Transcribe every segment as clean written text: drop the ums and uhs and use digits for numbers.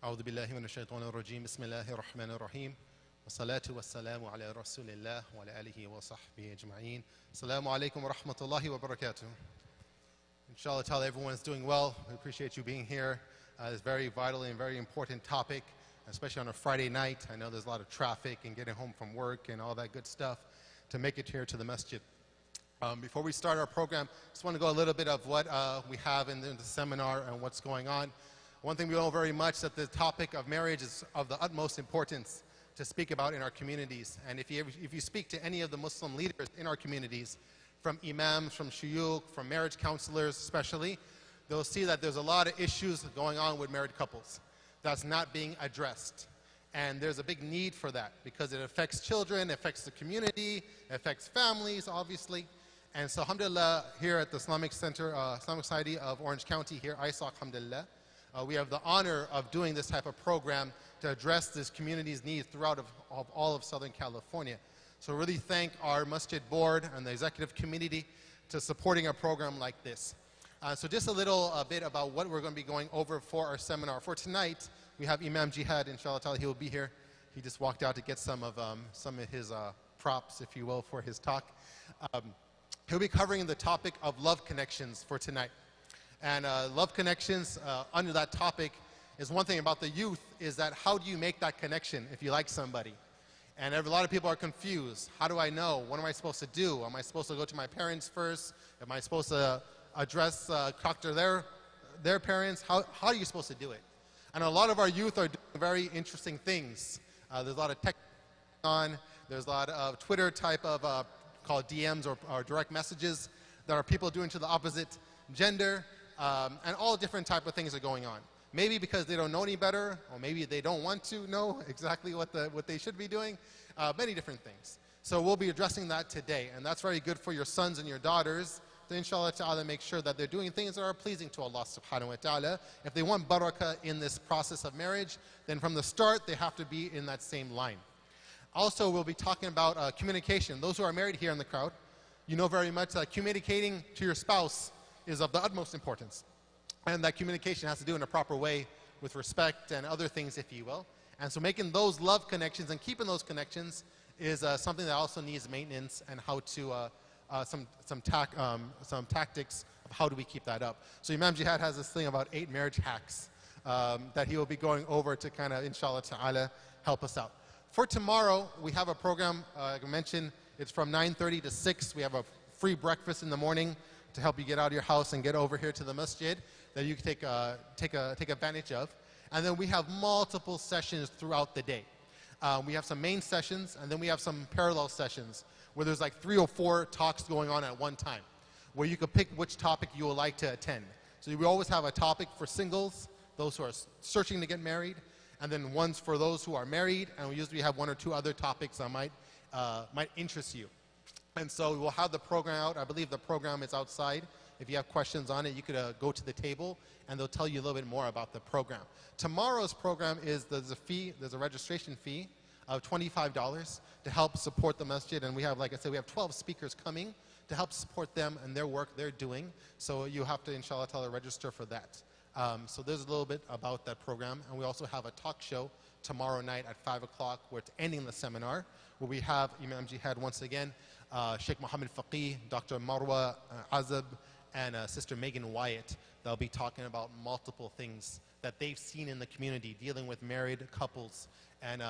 أعوذ بالله من الشيطان الرجيم بسم الله الرحمن الرحيم والصلاة والسلام على رسول الله وعلى آله وصحبه أجمعين. Assalamu alaikum wa rahmatullahi wa barakatuh. Inshallah ta'ala, everyone's doing well. We appreciate you being here. It's a very vital and very important topic, especially on a Friday night. I know there's a lot of traffic and getting home from work and all that good stuff to make it here to the masjid. Before we start our program, just want to go a little bit of what we have in the seminar and what's going on. One thing we know very much that the topic of marriage is of the utmost importance to speak about in our communities. And if you speak to any of the Muslim leaders in our communities, from imams, from shuyukh, from marriage counselors especially, they'll see that there's a lot of issues going on with married couples that's not being addressed. And there's a big need for that because it affects children, affects the community, affects families, obviously. And so, alhamdulillah, here at the Islamic Center, Islamic Society of Orange County here, ISOC, alhamdulillah, we have the honor of doing this type of program to address this community's needs throughout of all of Southern California. So really thank our masjid board and the executive committee to supporting a program like this. So just a little bit about what we're going to be going over for our seminar. For tonight, we have Imam Jihad, inshallah ta'ala, he will be here. He just walked out to get some of his props, if you will, for his talk. He'll be covering the topic of love connections for tonight. And love connections, under that topic, is one thing about the youth, is that how do you make that connection if you like somebody? And a lot of people are confused. How do I know? What am I supposed to do? Am I supposed to go to my parents first? Am I supposed to talk to their parents? How are you supposed to do it? And a lot of our youth are doing very interesting things. There's a lot of tech on. There's a lot of Twitter type of called DMs or direct messages that are people doing to the opposite gender. And all different type of things are going on. Maybe because they don't know any better, or maybe they don't want to know exactly what they should be doing. Many different things. So we'll be addressing that today, and that's very good for your sons and your daughters to, inshallah ta'ala, make sure that they're doing things that are pleasing to Allah subhanahu wa ta'ala. If they want barakah in this process of marriage, then from the start they have to be in that same line. Also, we'll be talking about communication. Those who are married here in the crowd, you know very much that communicating to your spouse is of the utmost importance. And that communication has to do in a proper way with respect and other things, if you will. And so making those love connections and keeping those connections is something that also needs maintenance and how to, some tactics of how do we keep that up. So Imam Jihad has this thing about 8 marriage hacks that he will be going over to kind of, inshallah ta'ala, help us out. For tomorrow, we have a program, like I mentioned, it's from 9:30 to 6. We have a free breakfast in the morning to help you get out of your house and get over here to the masjid that you can take advantage of. And then we have multiple sessions throughout the day. We have some main sessions, and then we have some parallel sessions where there's like 3 or 4 talks going on at one time, where you can pick which topic you would like to attend. So we always have a topic for singles, those who are searching to get married, and then ones for those who are married, and we usually have 1 or 2 other topics that might interest you. And so we'll have the program out. I believe the program is outside. If you have questions on it, you could go to the table, and they'll tell you a little bit more about the program. Tomorrow's program is there's a registration fee of $25 to help support the masjid. And we have, like I said, we have 12 speakers coming to help support them and their work they're doing. So you have to, inshallah ta'ala, register for that. So there's a little bit about that program. And we also have a talk show tomorrow night at 5 o'clock, where it's ending the seminar, where we have Imam Jihad once again, Sheikh Muhammad Faqih, Dr. Marwa Azab, and Sister Megan Wyatt. They'll be talking about multiple things that they've seen in the community, dealing with married couples, and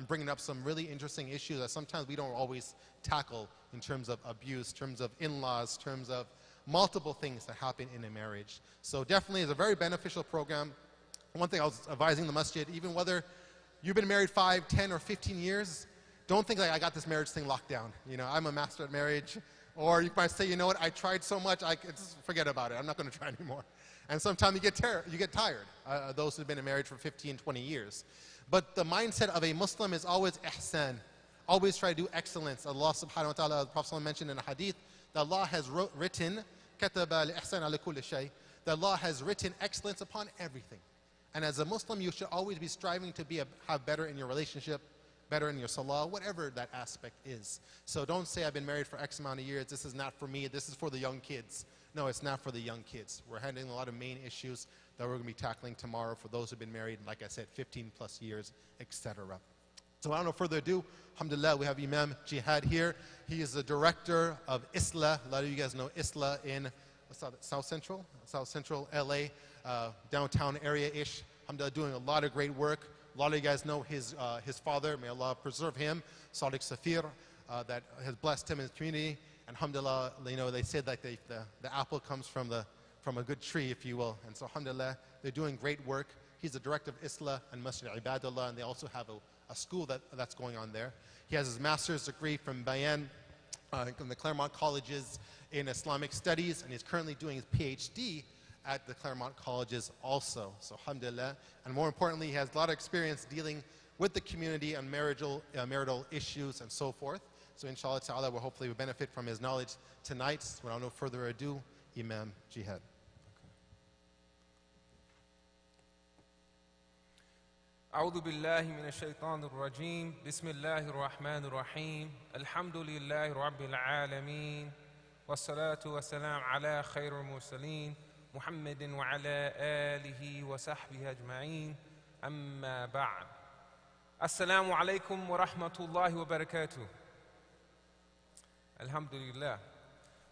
bringing up some really interesting issues that sometimes we don't always tackle in terms of abuse, terms of in-laws, terms of multiple things that happen in a marriage. So definitely is a very beneficial program. One thing I was advising the masjid, even whether you've been married 5, 10, or 15 years, don't think like I got this marriage thing locked down. You know, I'm a master at marriage. Or you might say, you know what, I tried so much, just forget about it. I'm not going to try anymore. And sometimes you get tired, those who've been in marriage for 15, 20 years. But the mindset of a Muslim is always ihsan. Always try to do excellence. Allah subhanahu wa ta'ala, the Prophet mentioned in a hadith, that Allah has written, كَتَبَ الْإِحْسَانَ عَلَى كُلِّ شَيْءٍ, that Allah has written excellence upon everything. And as a Muslim, you should always be striving to have better in your relationship, better in your salah, whatever that aspect is. So don't say I've been married for X amount of years, this is not for me, this is for the young kids. No, it's not for the young kids. We're handling a lot of main issues that we're going to be tackling tomorrow for those who've been married, like I said, 15 plus years, etc. So without no further ado, alhamdulillah, we have Imam Jihad here. He is the director of ISLA. A lot of you guys know ISLA in South Central LA, downtown area-ish. Alhamdulillah, doing a lot of great work. A lot of you guys know his father, may Allah preserve him, Sadiq Safir, that has blessed him in his community. And alhamdulillah, they said that the apple comes from a good tree, if you will. And so alhamdulillah, they're doing great work. He's the director of ISLA and Masjid Ibadullah, and they also have a school that's going on there. He has his master's degree from Bayan, from the Claremont Colleges in Islamic Studies, and he's currently doing his PhD at the Claremont Colleges also. So alhamdulillah. And more importantly, he has a lot of experience dealing with the community on marital issues and so forth. So inshallah ta'ala, we'll hopefully benefit from his knowledge tonight. Without no further ado, Imam Jihad. أعوذ بالله من الشيطان الرجيم بسم الله الرحمن الرحيم الحمد لله رب العالمين والصلاة والسلام على خير المرسلين محمد وعلى آله وصحبه أجمعين أما بعد السلام عليكم ورحمة الله وبركاته. Alhamdulillah.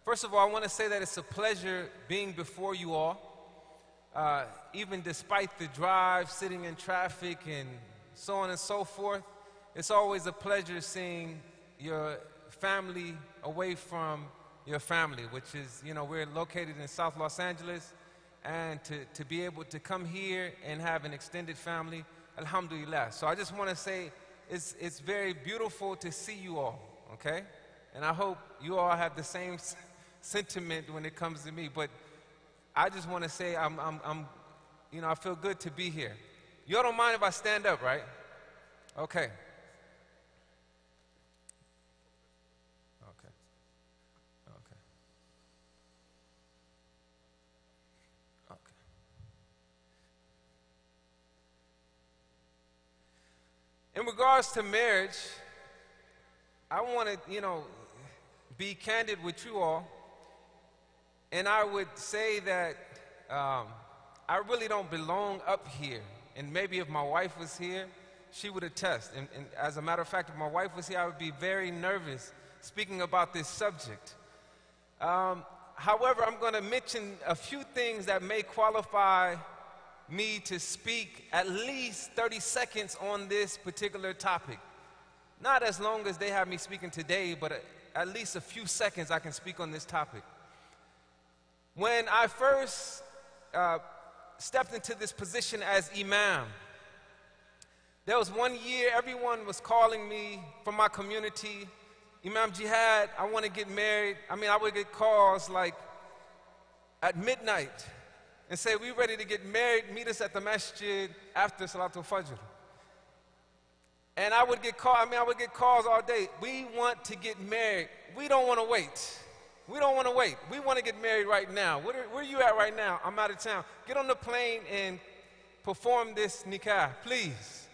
First of all, I want to say that it's a pleasure being before you all. Even despite the drive, sitting in traffic, and so on and so forth, it's always a pleasure seeing your family away from your family, which is, we're located in South Los Angeles, and to be able to come here and have an extended family, alhamdulillah. So I just want to say it's very beautiful to see you all, okay? And I hope you all have the same sentiment when it comes to me, but I just want to say I feel good to be here. You all don't mind if I stand up, right? Okay. Okay. Okay. Okay. In regards to marriage, I want to, be candid with you all. And I would say that I really don't belong up here. And maybe if my wife was here, she would attest. And as a matter of fact, if my wife was here, I would be very nervous speaking about this subject. However, I'm going to mention a few things that may qualify me to speak at least 30 seconds on this particular topic. Not as long as they have me speaking today, but at least a few seconds I can speak on this topic. When I first stepped into this position as imam, there was one year everyone was calling me from my community, Imam Jihad, I want to get married. I would get calls like at midnight and say, we ready to get married, meet us at the masjid after Salatul Fajr. And I would get calls all day. We want to get married. We don't want to wait. We don't want to wait. We want to get married right now. Where are you at right now? I'm out of town. Get on the plane and perform this nikah, please.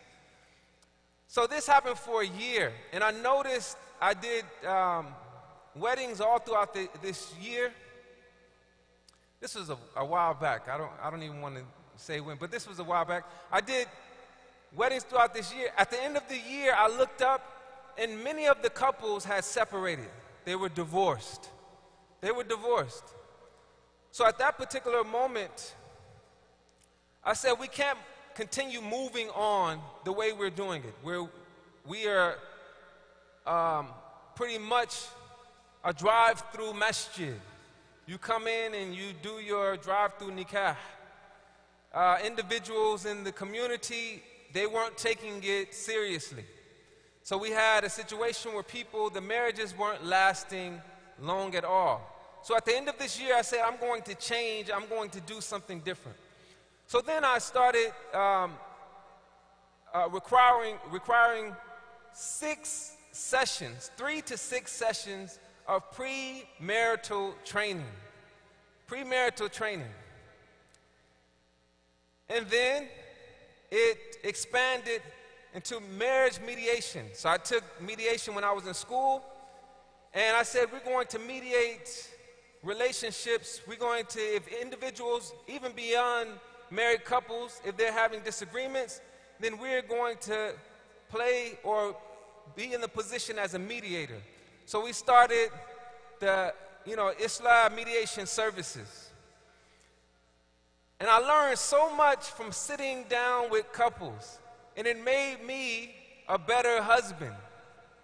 So this happened for a year. And I noticed I did weddings all throughout this year. This was a while back. I don't even want to say when, but this was a while back. I did weddings throughout this year. At the end of the year, I looked up, and many of the couples had separated. They were divorced. They were divorced. So at that particular moment, I said, we can't continue moving on the way we're doing it. We are pretty much a drive-through masjid. You come in and you do your drive-through nikah. Individuals in the community, they weren't taking it seriously. So we had a situation where the marriages weren't lasting long at all. So at the end of this year, I said, I'm going to change. I'm going to do something different. So then I started requiring 6 sessions, 3 to 6 sessions of premarital training. Premarital training. And then it expanded into marriage mediation. So I took mediation when I was in school, and I said, we're going to mediate relationships. We're going to, if individuals, even beyond married couples, if they're having disagreements, then we're going to play or be in the position as a mediator. So we started the, Islam mediation services. And I learned so much from sitting down with couples, and it made me a better husband.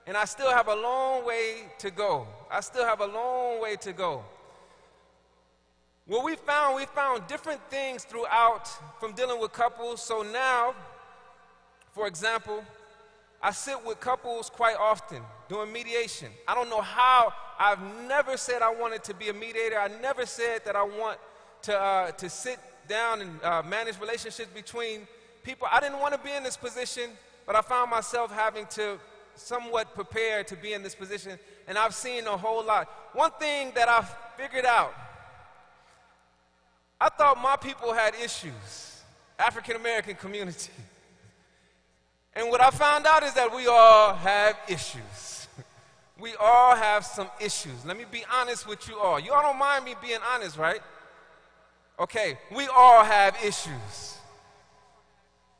And I still have a long way to go. I still have a long way to go. What we found different things throughout from dealing with couples. So now, for example, I sit with couples quite often doing mediation. I don't know how. I've never said I wanted to be a mediator. I never said that I want to sit down and manage relationships between people. I didn't want to be in this position, but I found myself having to somewhat prepare to be in this position, and I've seen a whole lot. One thing that I figured out, I thought my people had issues, African American community. And what I found out is that we all have issues. We all have some issues. Let me be honest with you all. You all don't mind me being honest, right? Okay, we all have issues.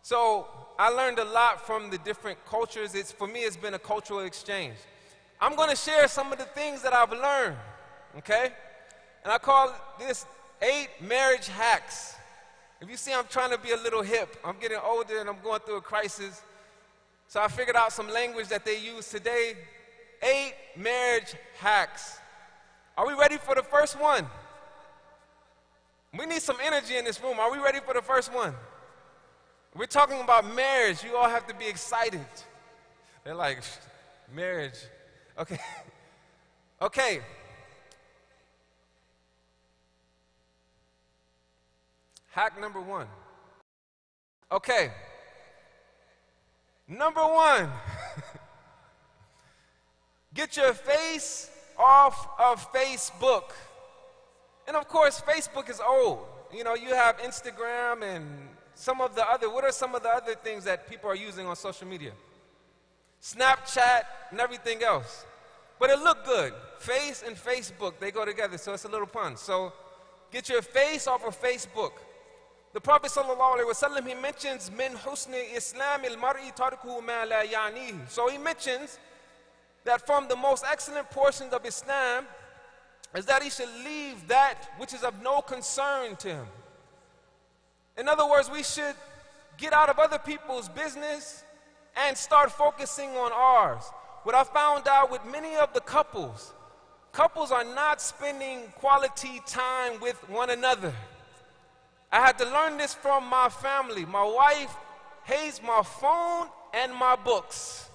So I learned a lot from the different cultures. For me, it's been a cultural exchange. I'm going to share some of the things that I've learned, okay? And I call this 8 marriage hacks. If you see, I'm trying to be a little hip. I'm getting older and I'm going through a crisis. So I figured out some language that they use today. 8 marriage hacks. Are we ready for the first one? We need some energy in this room. Are we ready for the first one? We're talking about marriage. You all have to be excited. They're like, marriage. Okay. Okay. Hack number 1. Okay. Number 1. Get your face off of Facebook. And of course, Facebook is old. You have Instagram and what are some of the other things that people are using on social media? Snapchat and everything else. But it looked good. Face and Facebook, they go together, so it's a little pun. So get your face off of Facebook. The Prophet ﷺ, he mentions min husni islam al-mar'i tarkuhu ma la ya'nihi. So he mentions that from the most excellent portions of Islam is that he should leave that which is of no concern to him. In other words, we should get out of other people's business and start focusing on ours. What I found out with many of the couples are not spending quality time with one another. I had to learn this from my family. My wife hates my phone and my books.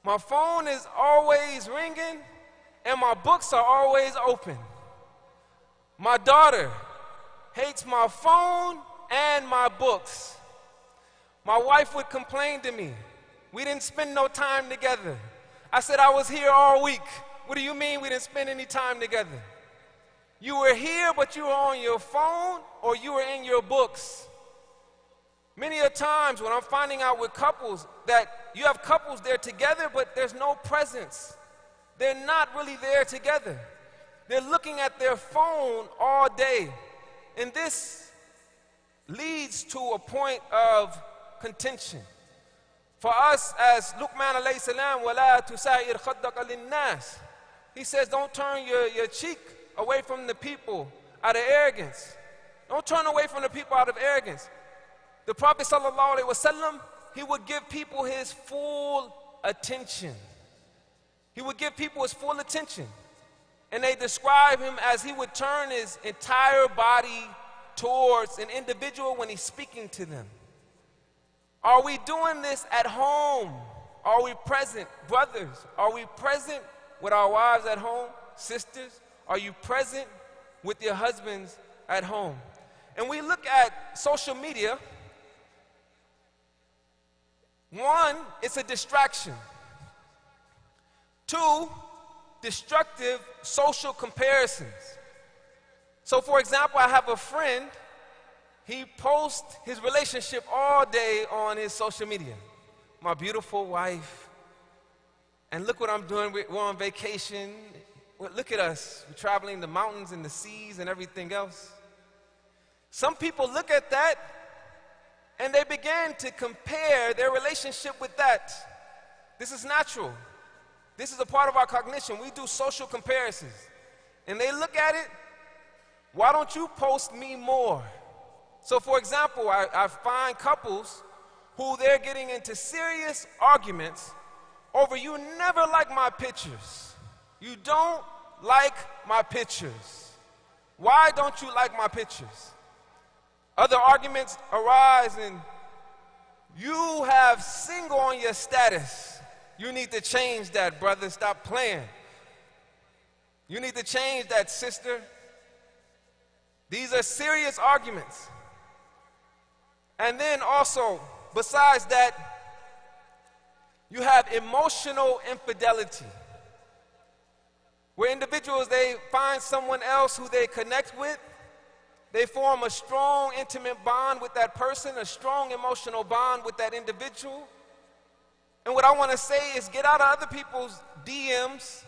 My phone is always ringing and my books are always open. My daughter hates my phone and my books. My wife would complain to me. We didn't spend no time together. I said I was here all week. What do you mean we didn't spend any time together? You were here, but you were on your phone or you were in your books. Many a times when I'm finding out with couples that you have couples there together, but there's no presence. They're not really there together. They're looking at their phone all day. And this leads to a point of contention. For us, as Luqman alayhi salam, وَلَا تُسَائِرْ خَدَّقَ لِلنَّاسِ, he says, don't turn your cheek away from the people out of arrogance. Don't turn away from the people out of arrogance. The Prophet sallallahu alaihi wasallam, he would give people his full attention. He would give people his full attention. And they describe him as he would turn his entire body towards an individual when he's speaking to them. Are we doing this at home? Are we present? Brothers, are we present with our wives at home? Sisters, are you present with your husbands at home? And we look at social media. One, it's a distraction. 2, destructive social comparisons. So for example, I have a friend, he posts his relationship all day on his social media. My beautiful wife, and look what I'm doing, we're on vacation. Look at us, we're traveling the mountains and the seas and everything else. Some people look at that and they begin to compare their relationship with that. This is natural. This is a part of our cognition. We do social comparisons. And they look at it, why don't you post me more? So for example, I find couples who they're getting into serious arguments over you never like my pictures. You don't like my pictures. Why don't you like my pictures? Other arguments arise and you have single on your status. You need to change that, brother. Stop playing. You need to change that, sister. These are serious arguments. And then also, besides that, you have emotional infidelity, where individuals, they find someone else who they connect with, they form a strong, intimate bond with that person, a strong emotional bond with that individual. And what I want to say is get out of other people's DMs,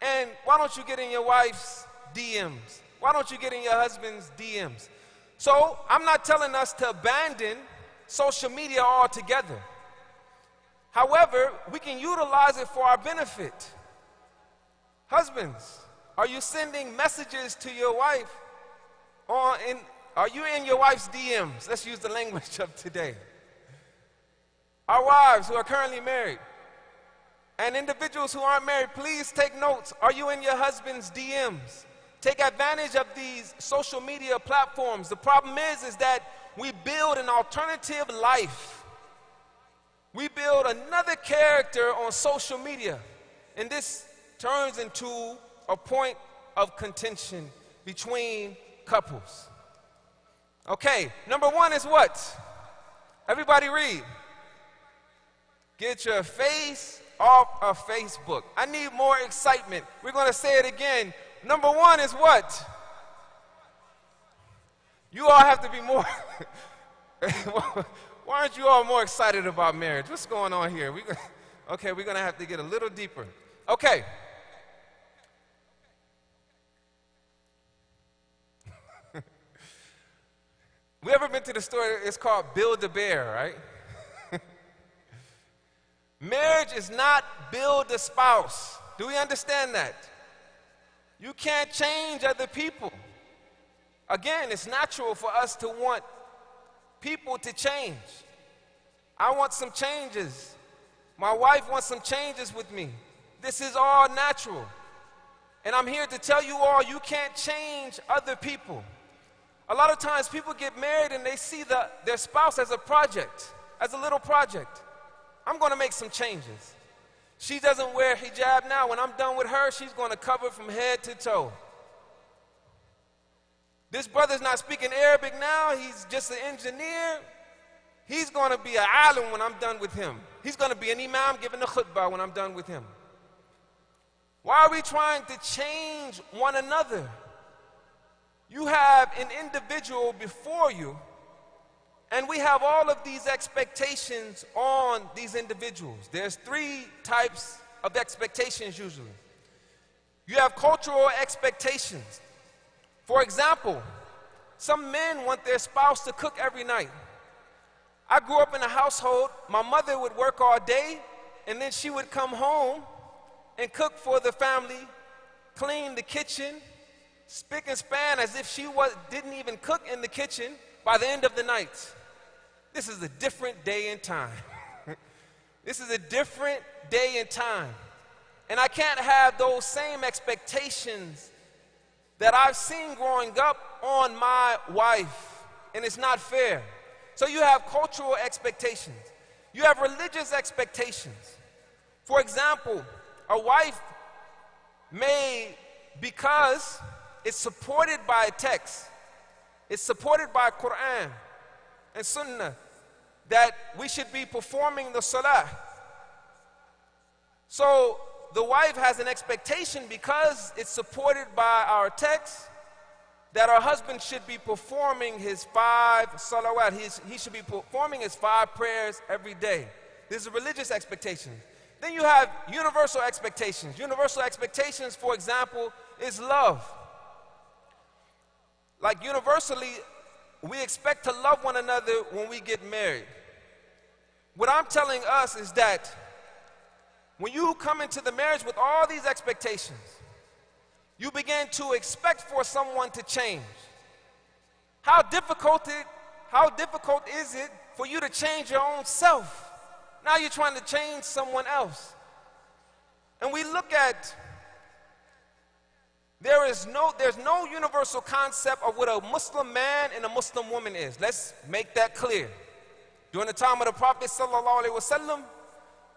and why don't you get in your wife's DMs? Why don't you get in your husband's DMs? So I'm not telling us to abandon social media altogether. However, we can utilize it for our benefit. Husbands, are you sending messages to your wife? Are you in your wife's DMs? Let's use the language of today. Our wives who are currently married, and individuals who aren't married, please take notes. Are you in your husband's DMs? Take advantage of these social media platforms. The problem is that we build an alternative life. We build another character on social media, and this turns into a point of contention between couples. Okay, number one is what? Everybody read. Get your face off of Facebook. I need more excitement. We're going to say it again. Number one is what? You all have to be more. Why aren't you all more excited about marriage? What's going on here? Okay, we're going to have to get a little deeper. Okay. We ever been to the store? It's called Build-A-Bear, right? Marriage is not build a spouse. Do we understand that? You can't change other people. Again, it's natural for us to want people to change. I want some changes. My wife wants some changes with me. This is all natural. And I'm here to tell you all, you can't change other people. A lot of times people get married and they see their spouse as a project, as a little project. I'm going to make some changes. She doesn't wear hijab now. When I'm done with her, she's going to cover from head to toe. This brother's not speaking Arabic now. He's just an engineer. He's going to be an alim when I'm done with him. He's going to be an imam giving the khutbah when I'm done with him. Why are we trying to change one another? You have an individual before you, and we have all of these expectations on these individuals. There's three types of expectations usually. You have cultural expectations. For example, some men want their spouse to cook every night. I grew up in a household, my mother would work all day, and then she would come home and cook for the family, clean the kitchen, spick and span as if she didn't even cook in the kitchen by the end of the night. This is a different day and time. This is a different day and time. And I can't have those same expectations that I've seen growing up on my wife, and it's not fair. So you have cultural expectations. You have religious expectations. For example, a wife may, because it's supported by a text, it's supported by Quran and Sunnah, that we should be performing the salah. So the wife has an expectation, because it's supported by our text, that our husband should be performing his 5 salawat. He should be performing his 5 prayers every day. This is a religious expectation. Then you have universal expectations. Universal expectations, for example, is love. Like universally, we expect to love one another when we get married. What I'm telling us is that when you come into the marriage with all these expectations, you begin to expect for someone to change. How difficult is it for you to change your own self? Now you're trying to change someone else. And we look at, there's no universal concept of what a Muslim man and a Muslim woman is. Let's make that clear. During the time of the Prophet ﷺ,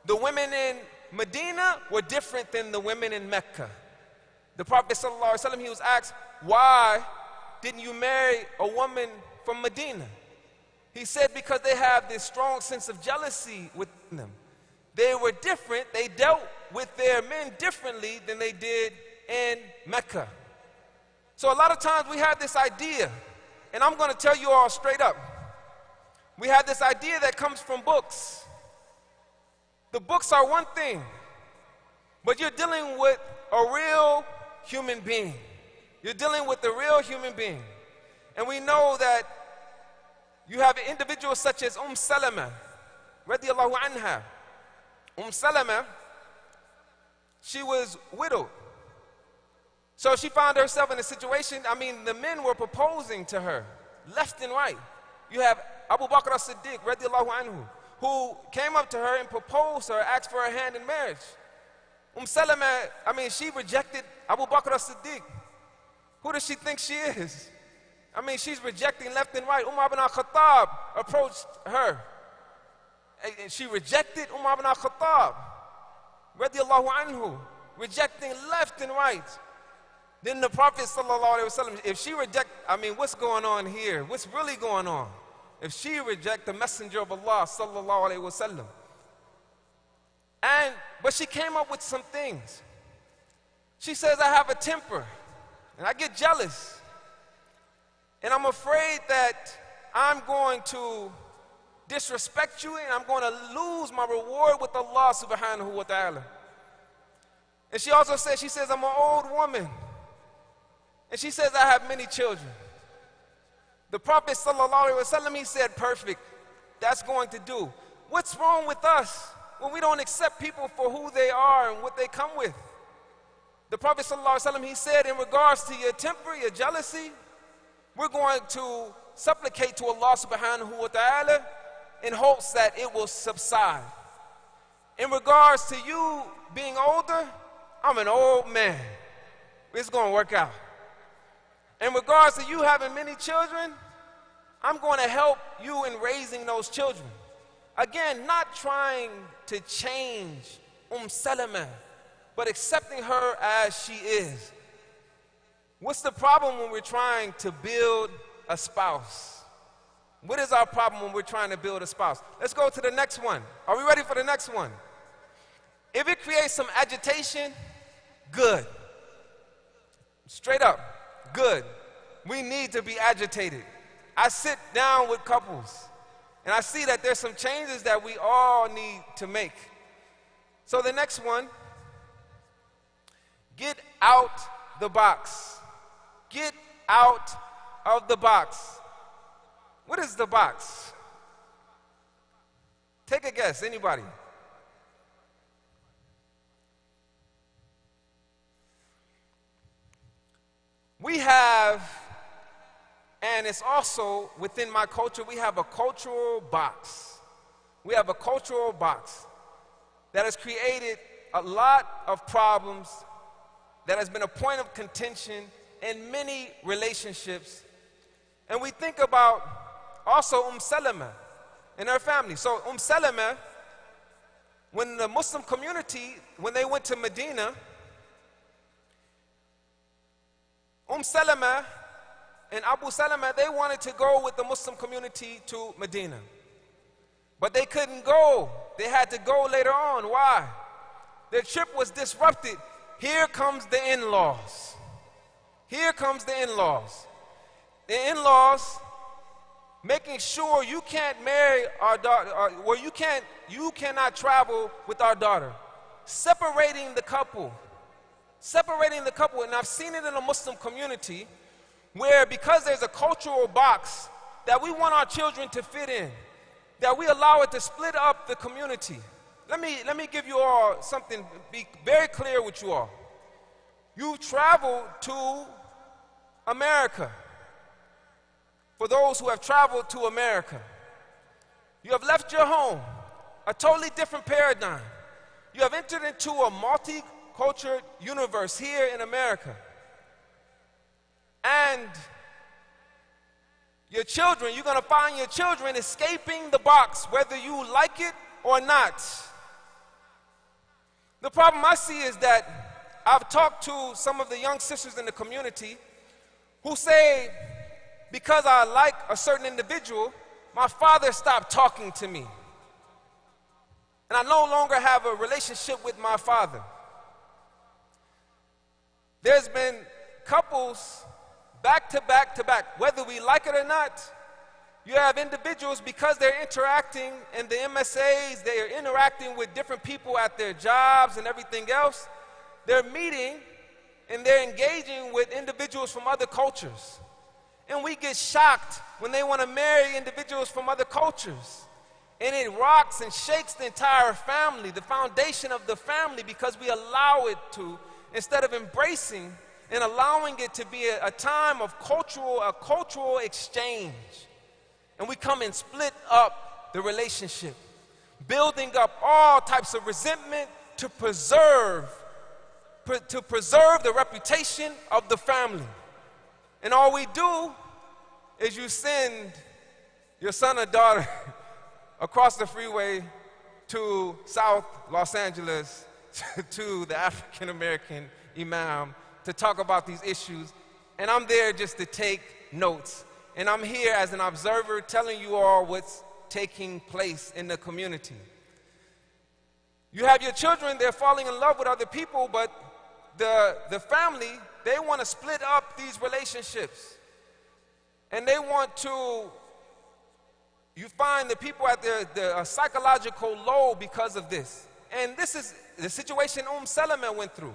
the women in Medina were different than the women in Mecca. The Prophet ﷺ, he was asked, why didn't you marry a woman from Medina? He said, because they have this strong sense of jealousy within them. They were different. They dealt with their men differently than they did in Mecca. So a lot of times we have this idea, and I'm going to tell you all straight up. We have this idea that comes from books. The books are one thing, but you're dealing with a real human being. You're dealing with a real human being. And we know that you have individuals such as Salama, radiyallahu anha. Salama, she was widowed. So she found herself in a situation, the men were proposing to her, left and right. You have Abu Bakr as-Siddiq, radiyallahu anhu, who came up to her and proposed to her, asked for her hand in marriage. Salama, she rejected Abu Bakr as-Siddiq. Who does she think she is? She's rejecting left and right. Umar ibn al-Khattab approached her. And she rejected Umar ibn al-Khattab, radiyallahu anhu, rejecting left and right. Then the Prophet ﷺ, if she reject, what's going on here? What's really going on? If she reject the Messenger of Allah sallallahu alaihi wasallam. But she came up with some things. She says, I have a temper, and I get jealous. And I'm afraid that I'm going to disrespect you, and I'm going to lose my reward with Allah subhanahu wa ta'ala. And she also says, I'm an old woman. And she says, I have many children. The Prophet ﷺ, he said, perfect. That's going to do. What's wrong with us when we don't accept people for who they are and what they come with? The Prophet ﷺ, he said, in regards to your temper, your jealousy, we're going to supplicate to Allah subhanahu wa ta'ala in hopes that it will subside. In regards to you being older, I'm an old man. It's going to work out. In regards to you having many children, I'm going to help you in raising those children. Again, not trying to change Salama, but accepting her as she is. What's the problem when we're trying to build a spouse? What is our problem when we're trying to build a spouse? Let's go to the next one. Are we ready for the next one? If it creates some agitation, good. Straight up, good. We need to be agitated. I sit down with couples, and I see that there's some changes that we all need to make. So the next one, get out the box. Get out of the box. What is the box? Take a guess, anybody? We have, and it's also within my culture, we have a cultural box. We have a cultural box that has created a lot of problems, that has been a point of contention in many relationships. And we think about also Salama and her family. So Salama, when the Muslim community, when they went to Medina, Salama and Abu Salama, they wanted to go with the Muslim community to Medina. But they couldn't go. They had to go later on. Why? Their trip was disrupted. Here comes the in-laws. Here comes the in-laws. The in-laws making sure you can't marry our daughter, or you cannot travel with our daughter. Separating the couple. Separating the couple. And I've seen it in a Muslim community where, because there's a cultural box that we want our children to fit in, that we allow it to split up the community. Let me give you all something, be very clear with you all. You've traveled to America. For those who have traveled to America, you have left your home, a totally different paradigm. You have entered into a multicultural universe here in America. And your children, you're going to find your children escaping the box, whether you like it or not. The problem I see is that I've talked to some of the young sisters in the community who say, because I like a certain individual, my father stopped talking to me. And I no longer have a relationship with my father. There's been couples back to back to back, whether we like it or not. You have individuals, because they're interacting in the MSAs, they are interacting with different people at their jobs and everything else. They're meeting and they're engaging with individuals from other cultures. And we get shocked when they want to marry individuals from other cultures. And it rocks and shakes the entire family, the foundation of the family, because we allow it to, instead of embracing and allowing it to be a time of cultural exchange. And we come and split up the relationship, building up all types of resentment to preserve the reputation of the family. And all we do is you send your son or daughter across the freeway to South Los Angeles to the African American imam to talk about these issues. And I'm there just to take notes. And I'm here as an observer telling you all what's taking place in the community. You have your children, they're falling in love with other people, but the family, they want to split up these relationships. And they want to, you find the people at their psychological low because of this. And this is the situation Salama went through.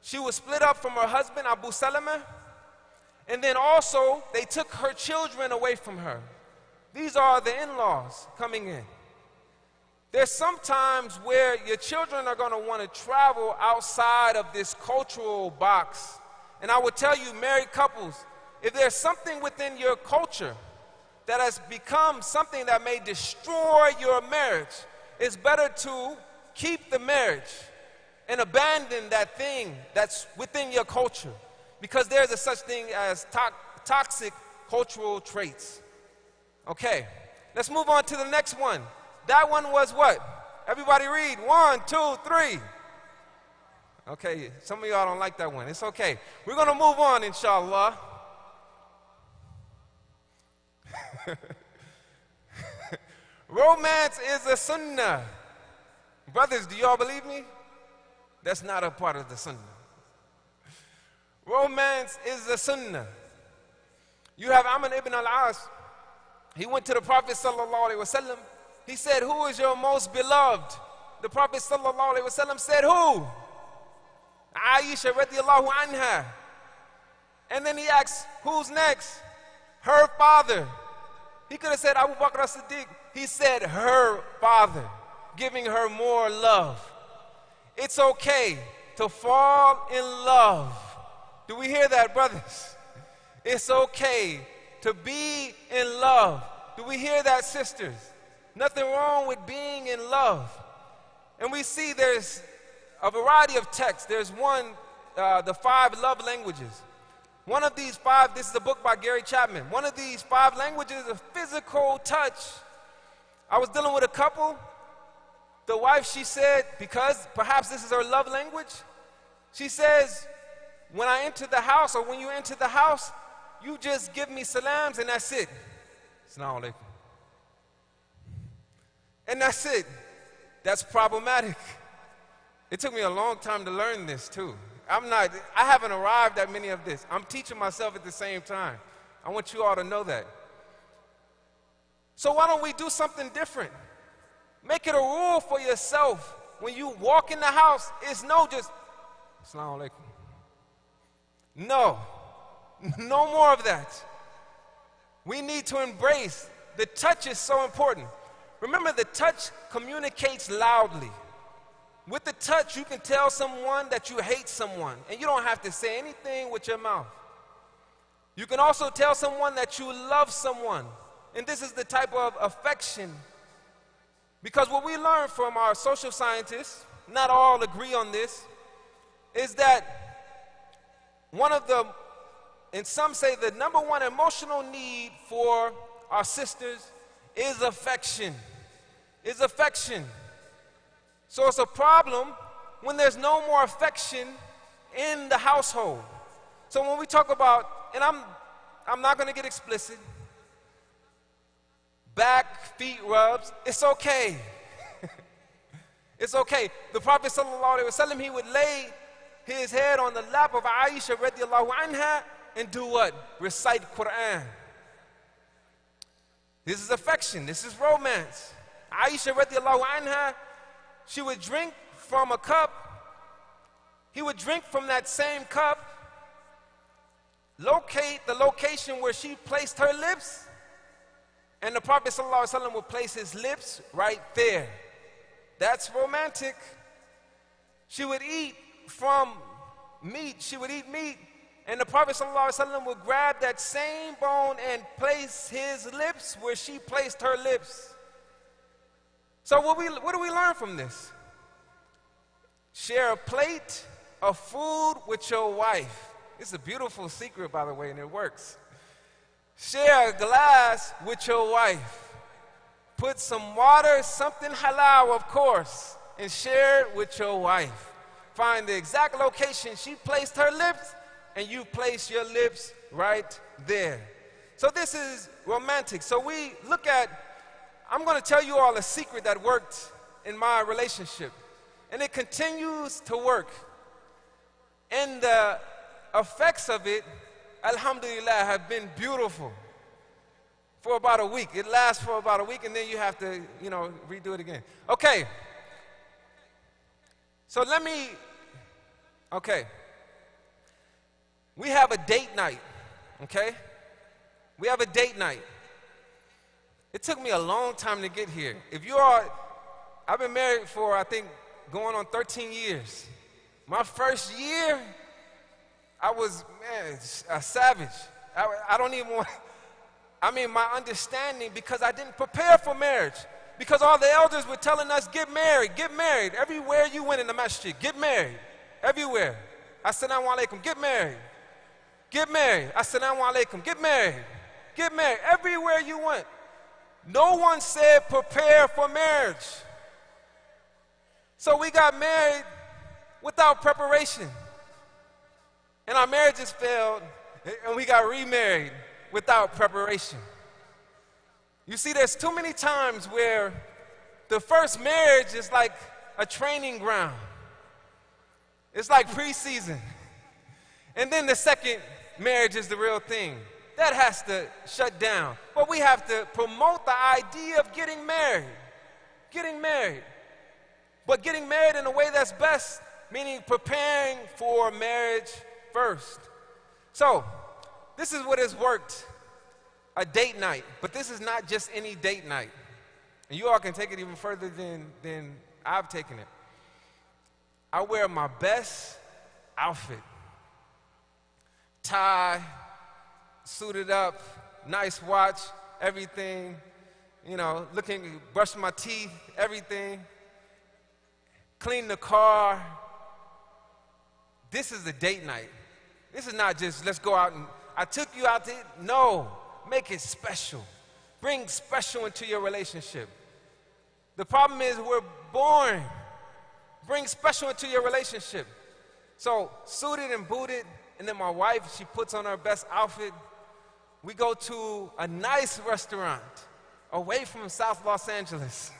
She was split up from her husband, Abu Salama, and then also they took her children away from her. These are the in-laws coming in. There's some times where your children are going to want to travel outside of this cultural box. And I would tell you, married couples, if there's something within your culture that has become something that may destroy your marriage, it's better to keep the marriage and abandon that thing that's within your culture, because there's a such thing as toxic cultural traits. Okay, let's move on to the next one. That one was what? Everybody read. 1, 2, 3. Okay, some of y'all don't like that one. It's okay. We're going to move on, inshallah. Romance is a sunnah. Brothers, do y'all believe me? That's not a part of the sunnah. Romance is a sunnah. You have Amr ibn al-As. He went to the Prophet sallallahu alaihi wasallam. He said, who is your most beloved? The Prophet sallallahu alaihi wasallam said, who? Aisha radiallahu anha. And then he asked, who's next? Her father. He could have said Abu Bakr as-Siddiq. He said her father, giving her more love. It's okay to fall in love. Do we hear that, brothers? It's okay to be in love. Do we hear that, sisters? Nothing wrong with being in love. And we see there's a variety of texts. There's one, the 5 love languages. One of these 5, this is a book by Gary Chapman. One of these 5 languages is physical touch. I was dealing with a couple. The wife, she said, because perhaps this is her love language, she says, when I enter the house, or when you enter the house, you just give me salams and that's it. Assalamu alaikum. And that's it. That's problematic. It took me a long time to learn this too. I haven't arrived at many of this. I'm teaching myself at the same time. I want you all to know that. So why don't we do something different? Make it a rule for yourself. When you walk in the house, it's no just, Assalamu alaikum. No more of that. We need to embrace. The touch is so important. Remember, the touch communicates loudly. With the touch, you can tell someone that you hate someone, and you don't have to say anything with your mouth. You can also tell someone that you love someone, and this is the type of affection. Because what we learn from our social scientists, not all agree on this, is that one of the, and some say the number one emotional need for our sisters is affection. Is affection. So it's a problem when there's no more affection in the household. So when we talk about, and I'm not going to get explicit, back, feet rubs, it's okay. It's okay. The Prophet sallallahu alaihi wasallam, he would lay his head on the lap of Aisha radiallahu anha and do what? Recite Quran. This is affection. This is romance. Aisha radiallahu anha, she would drink from a cup. He would drink from that same cup, locate the location where she placed her lips, and the Prophet ﷺ would place his lips right there. That's romantic. She would eat from meat. She would eat meat, and the Prophet ﷺ would grab that same bone and place his lips where she placed her lips. So what do we learn from this? Share a plate of food with your wife. It's a beautiful secret, by the way, and it works. Share a glass with your wife. Put some water, something halal, of course, and share it with your wife. Find the exact location she placed her lips, and you place your lips right there. So this is romantic. So we look at, I'm going to tell you all a secret that worked in my relationship, and it continues to work. And the effects of it, alhamdulillah, have been beautiful for about a week. It lasts for about a week, and then you have to, redo it again. Okay. So we have a date night, okay? We have a date night. It took me a long time to get here. I've been married for, I think, going on 13 years. My first year, I was, a savage. I don't even want, my understanding, because I didn't prepare for marriage. Because all the elders were telling us, get married, get married. Everywhere you went in the masjid, get married. Everywhere. Assalamu alaikum, get married. Get married. Assalamu alaikum, get married. Get married. Everywhere you went. No one said prepare for marriage. So we got married without preparation. And our marriages failed, and we got remarried without preparation. You see, there's too many times where the first marriage is like a training ground. It's like preseason. And then the second marriage is the real thing. That has to shut down. But we have to promote the idea of getting married. Getting married. But getting married in a way that's best, meaning preparing for marriage first. So, this is what has worked. A date night. But this is not just any date night. And you all can take it even further than I've taken it. I wear my best outfit. Tie, suited up, nice watch, everything, brush my teeth, everything, clean the car. This is a date night. This is not just, let's go out and, I took you out to eat. No, make it special. Bring special into your relationship. The problem is we're boring. Bring special into your relationship. So, suited and booted, and then my wife, she puts on her best outfit. We go to a nice restaurant away from South Los Angeles.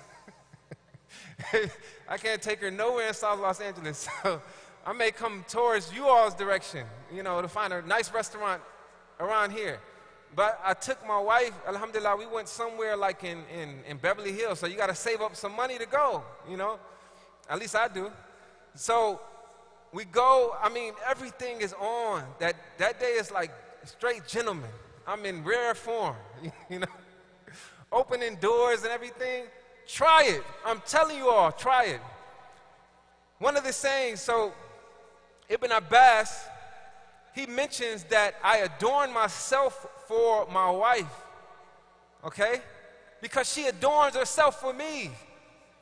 I can't take her nowhere in South Los Angeles, so I may come towards you all's direction, to find a nice restaurant around here. But I took my wife, alhamdulillah, we went somewhere like in Beverly Hills, so you got to save up some money to go, At least I do. So we go, everything is on. That day is like straight gentleman. I'm in rare form, you know, opening doors and everything. Try it. I'm telling you all, try it. One of the sayings, so Ibn Abbas, he mentions that I adorn myself for my wife, okay? Because she adorns herself for me.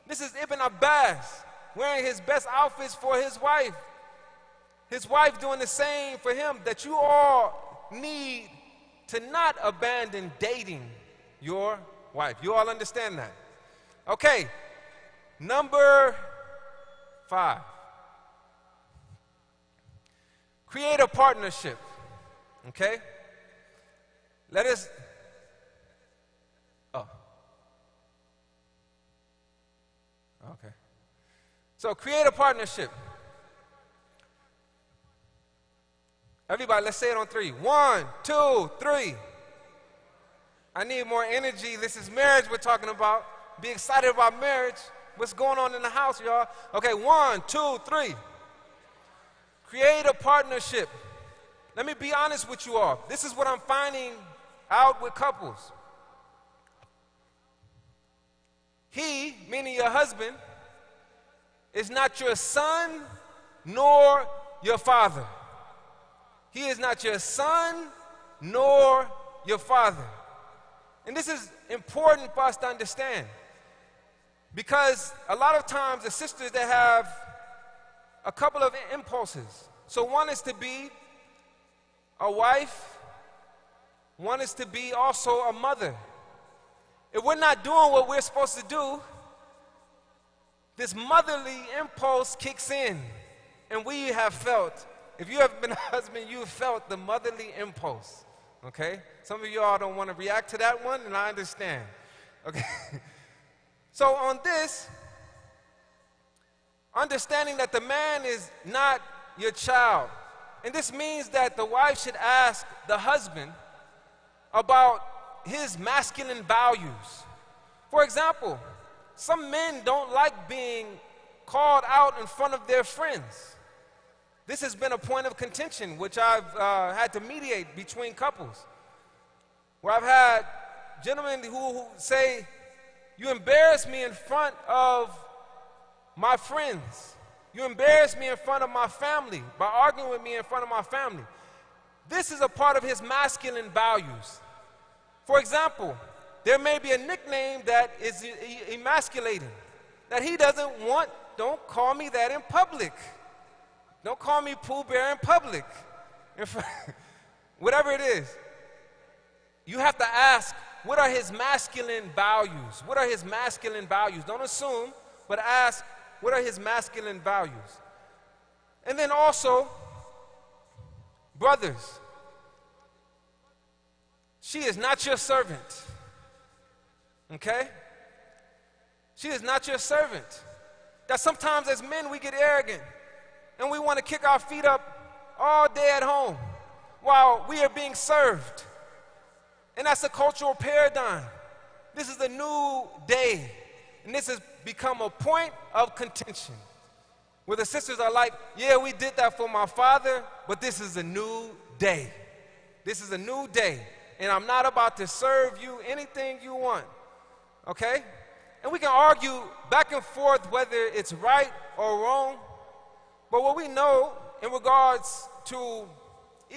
This is Ibn Abbas wearing his best outfits for his wife. His wife doing the same for him, that you all need to not abandon dating your wife. You all understand that? Okay, number 5. Create a partnership, okay? Let us, okay. So create a partnership. Everybody, let's say it on 3. 1, 2, 3. I need more energy. This is marriage we're talking about. Be excited about marriage. What's going on in the house, y'all? Okay, 1, 2, 3. Create a partnership. Let me be honest with you all. This is what I'm finding out with couples. He, meaning your husband, is not your son nor your father. He is not your son nor your father. And this is important for us to understand, because a lot of times the sisters, they have a couple of impulses. So one is to be a wife, one is to be also a mother. If we're not doing what we're supposed to do, this motherly impulse kicks in, and we have felt, if you have been a husband, you've felt the motherly impulse, okay? Some of y'all don't want to react to that one, and I understand, okay? So on this, understanding that the man is not your child, and this means that the wife should ask the husband about his masculine values. For example, some men don't like being called out in front of their friends. This has been a point of contention, which I've had to mediate between couples, where I've had gentlemen who say, you embarrass me in front of my friends. You embarrass me in front of my family by arguing with me in front of my family. This is a part of his masculine values. For example, there may be a nickname that is emasculating, that he doesn't want. Don't call me that in public. Don't call me Pooh Bear in public. Whatever it is, you have to ask, what are his masculine values? What are his masculine values? Don't assume, but ask, what are his masculine values? And then also, brothers, she is not your servant, okay? She is not your servant. That sometimes as men we get arrogant and we want to kick our feet up all day at home while we are being served. And that's a cultural paradigm. This is a new day, and this has become a point of contention, where the sisters are like, yeah, we did that for my father, but this is a new day. This is a new day, and I'm not about to serve you anything you want, okay? And we can argue back and forth whether it's right or wrong, but what we know in regards to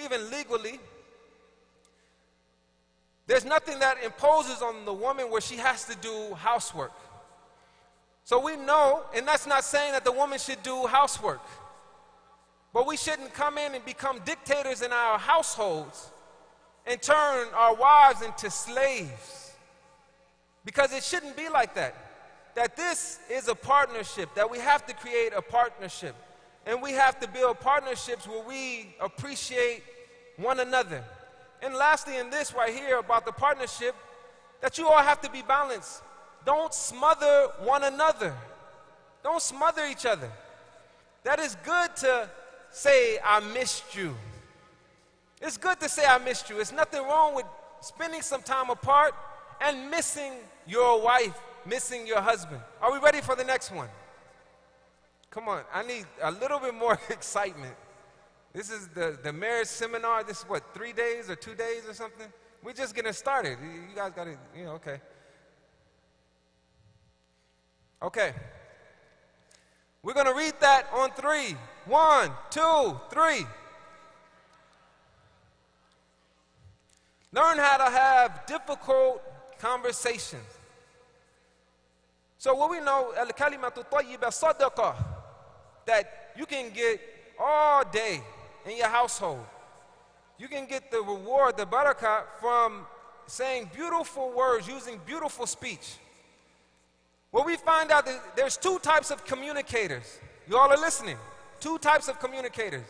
even legally, there's nothing that imposes on the woman where she has to do housework. So we know, and that's not saying that the woman should do housework, but we shouldn't come in and become dictators in our households and turn our wives into slaves, because it shouldn't be like that. That this is a partnership, that we have to create a partnership, and we have to build partnerships where we appreciate one another. And lastly, in this right here about the partnership, that you all have to be balanced. Don't smother one another. Don't smother each other. That is good to say, I missed you. It's good to say, I missed you. There's nothing wrong with spending some time apart and missing your wife, missing your husband. Are we ready for the next one? Come on, I need a little bit more excitement. This is the marriage seminar. This is what, 3 days or 2 days or something? we're just getting started. You guys got to, okay. Okay. We're going to read that on 3. 1, 2, 3. Learn how to have difficult conversations. So what we know, al-kalimatu tayyiba sadaqah, that you can get all day in your household. You can get the reward, the barakah, from saying beautiful words, using beautiful speech. Well, we find out that there's 2 types of communicators. You all are listening. 2 types of communicators.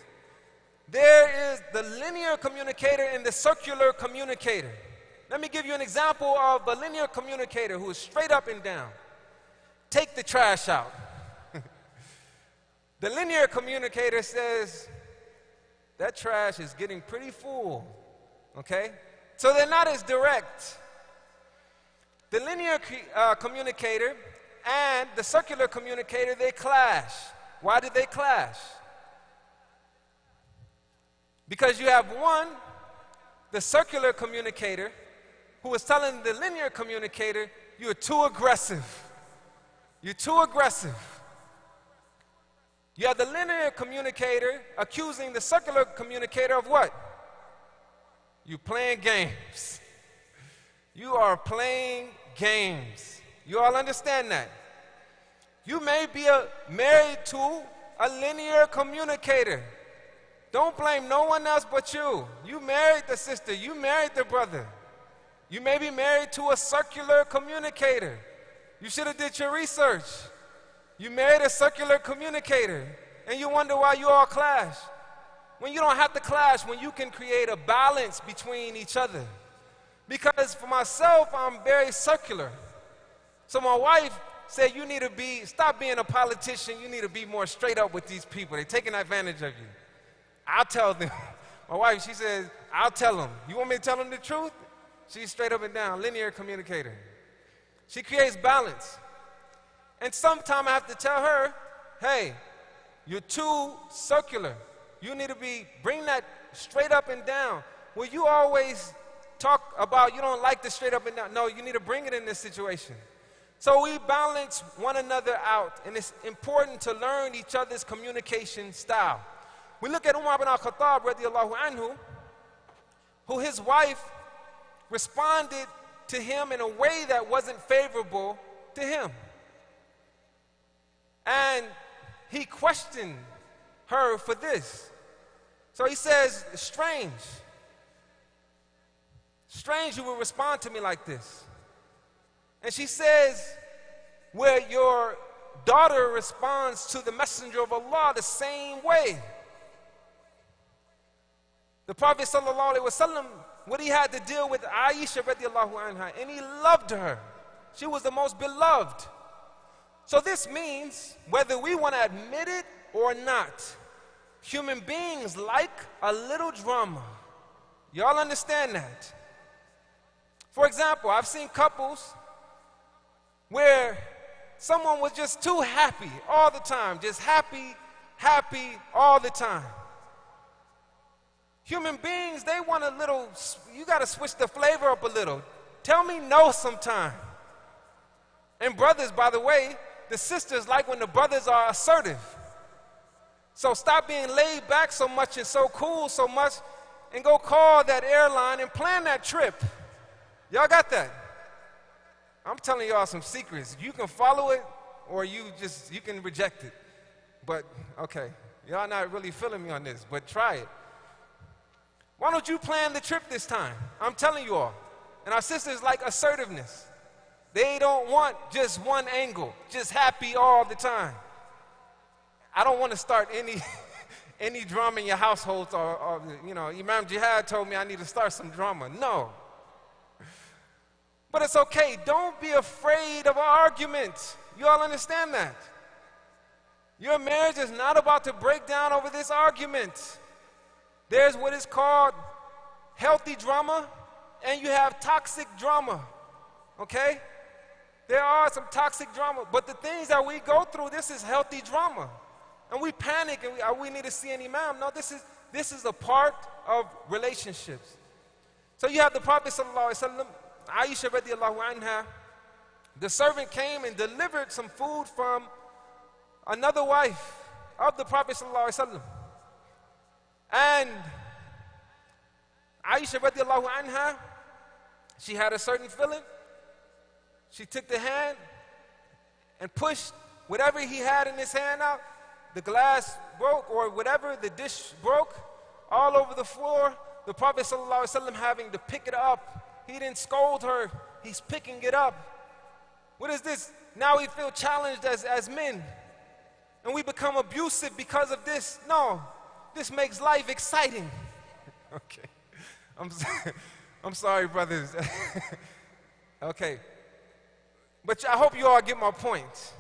There is the linear communicator and the circular communicator. Let me give you an example of a linear communicator who is straight up and down. Take the trash out. The linear communicator says, that trash is getting pretty full, okay? So they're not as direct. The linear communicator and the circular communicator, they clash. Why did they clash? Because you have one, the circular communicator, who is telling the linear communicator, you're too aggressive. You're too aggressive. You have the linear communicator accusing the circular communicator of what? You playing games. You are playing games. You all understand that? You may be married to a linear communicator. Don't blame no one else but you. You married the sister. You married the brother. You may be married to a circular communicator. You should have did your research. You married a circular communicator, and you wonder why you all clash. When you don't have to clash, when you can create a balance between each other. Because for myself, I'm very circular. So my wife said, you need to stop being a politician, you need to be more straight up with these people. They're taking advantage of you. I'll tell them. My wife, she says, I'll tell them. You want me to tell them the truth? She's straight up and down, linear communicator. She creates balance. And sometimes I have to tell her, hey, you're too circular. You need to bring that straight up and down. Well, you always talk about you don't like the straight up and down. No, you need to bring it in this situation. So we balance one another out, and it's important to learn each other's communication style. We look at Umar ibn al-Khattab, radiallahu anhu, who his wife responded to him in a way that wasn't favorable to him. And he questioned her for this. So he says, strange you would respond to me like this. And she says, where your daughter responds to the messenger of Allah the same way. The Prophet sallallahu alaihi wasallam, what he had to deal with Aisha radiallahu anha, and he loved her. She was the most beloved. So this means, whether we want to admit it or not, human beings like a little drama. Y'all understand that? For example, I've seen couples where someone was just too happy all the time, just happy all the time. Human beings, they want a little, you got to switch the flavor up a little. Tell me no sometime. And brothers, by the way, the sisters like when the brothers are assertive. So stop being laid back so much and so cool so much, and go call that airline and plan that trip. Y'all got that? I'm telling y'all some secrets. You can follow it or you can reject it. But, okay, y'all not really feeling me on this, but try it. Why don't you plan the trip this time? I'm telling you all. And our sisters like assertiveness. They don't want just one angle, just happy all the time. I don't want to start any drama in your households or Imam Jihad told me I need to start some drama. No. But it's okay. Don't be afraid of an argument. You all understand that? Your marriage is not about to break down over this argument. There's what is called healthy drama, and you have toxic drama, okay? There are some toxic drama, but the things that we go through, this is healthy drama. And we panic and we need to see an imam. No, this is a part of relationships. So you have the Prophet sallallahu alaihi wasallam, Aisha radiallahu anha, the servant came and delivered some food from another wife of the Prophet sallallahu alaihi wasallam. And Aisha radiallahu anha, she had a certain feeling. She took the hand and pushed whatever he had in his hand out. The glass broke, or whatever, the dish broke all over the floor. The Prophet ﷺ having to pick it up. He didn't scold her, he's picking it up. What is this? Now we feel challenged as men, and we become abusive because of this. No, this makes life exciting. Okay, I'm sorry, brothers. Okay, but I hope you all get my point.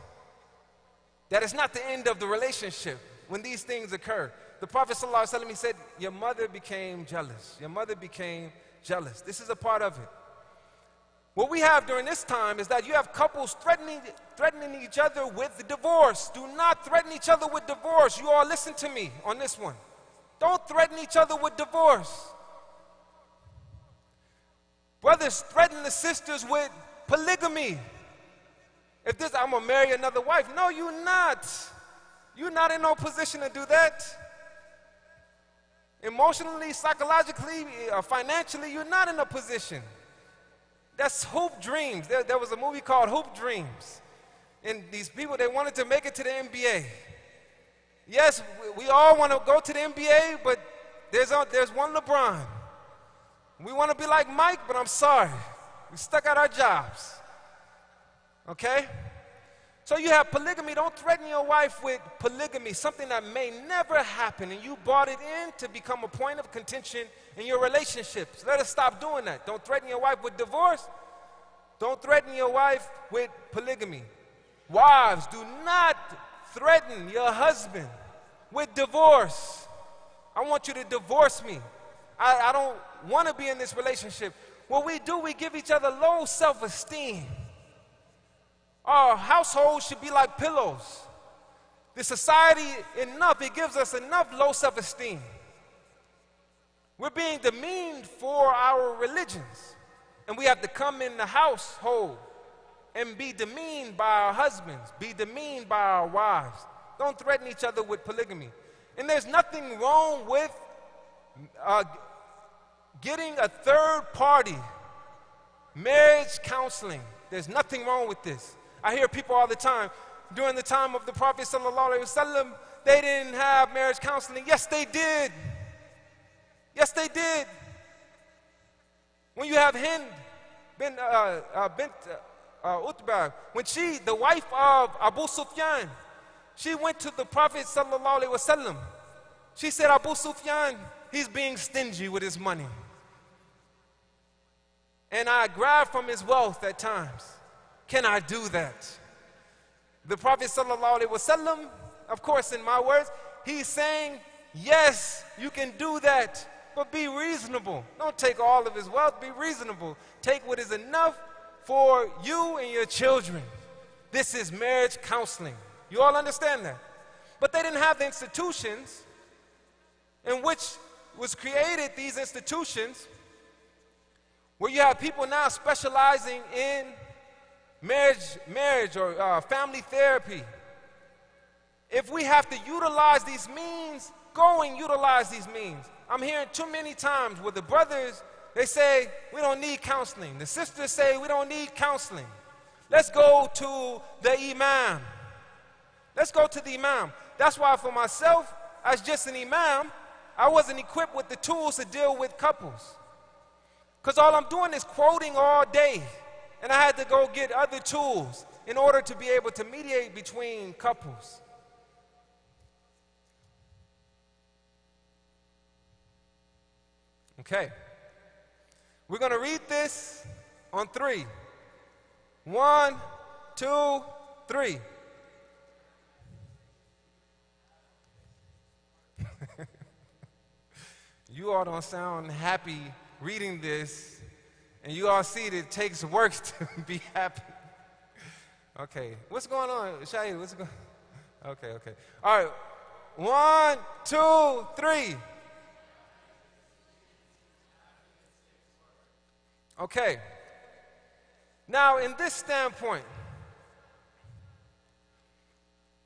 That it's not the end of the relationship when these things occur. The Prophet ﷺ, he said, your mother became jealous. Your mother became jealous. This is a part of it. What we have during this time is that you have couples threatening each other with divorce. Do not threaten each other with divorce. You all listen to me on this one. Don't threaten each other with divorce. Brothers threaten the sisters with polygamy. If this, I'm gonna marry another wife. No, you're not. You're not in no position to do that. Emotionally, psychologically, financially, you're not in a position. That's hoop dreams. There was a movie called Hoop Dreams. And these people, they wanted to make it to the NBA. Yes, we all want to go to the NBA, but there's one LeBron. We want to be like Mike, but I'm sorry. We stuck at our jobs. Okay? So you have polygamy. Don't threaten your wife with polygamy, something that may never happen, and you brought it in to become a point of contention in your relationships. Let us stop doing that. Don't threaten your wife with divorce. Don't threaten your wife with polygamy. Wives, do not threaten your husband with divorce. I want you to divorce me. I don't want to be in this relationship. What we do, we give each other low self-esteem. Our household should be like pillows. The society, it gives us enough low self-esteem. We're being demeaned for our religions. And we have to come in the household and be demeaned by our husbands, be demeaned by our wives. Don't threaten each other with polygamy. And there's nothing wrong with getting a third party marriage counseling. There's nothing wrong with this. I hear people all the time, during the time of the Prophet ﷺ, they didn't have marriage counseling. Yes, they did. Yes, they did. When you have Hind bint Utbah, when she, the wife of Abu Sufyan, she went to the Prophet ﷺ. She said, Abu Sufyan, he's being stingy with his money. And I grab from his wealth at times. Can I do that? The Prophet ﷺ, of course, in my words, he's saying, yes, you can do that, but be reasonable. Don't take all of his wealth, be reasonable. Take what is enough for you and your children. This is marriage counseling. You all understand that? But they didn't have the institutions in which was created, these institutions, where you have people now specializing in marriage or family therapy. If we have to utilize these means, go and utilize these means. I'm hearing too many times where the brothers, they say, we don't need counseling. The sisters say, we don't need counseling. Let's go to the imam. Let's go to the imam. That's why for myself, as just an imam, I wasn't equipped with the tools to deal with couples. Because all I'm doing is quoting all day. And I had to go get other tools in order to be able to mediate between couples. Okay. We're going to read this on 3. 1, 2, 3. You all don't sound happy reading this. And you all see that it takes work to be happy. Okay, what's going on? Shahid, what's going on? Okay. All right, 1, 2, 3. Okay. Now, in this standpoint,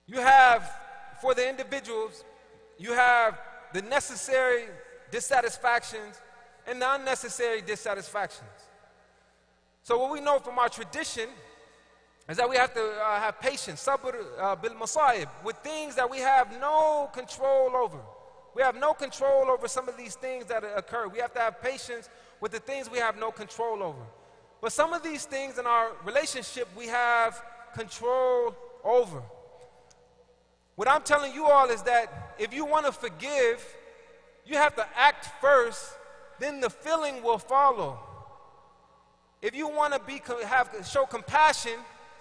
you have, for the individuals, you have the necessary dissatisfactions and the unnecessary dissatisfactions. So what we know from our tradition is that we have to have patience, sabr bil masa'ib, with things that we have no control over. We have no control over some of these things that occur. We have to have patience with the things we have no control over. But some of these things in our relationship we have control over. What I'm telling you all is that if you want to forgive, you have to act first, then the feeling will follow. If you want to show compassion,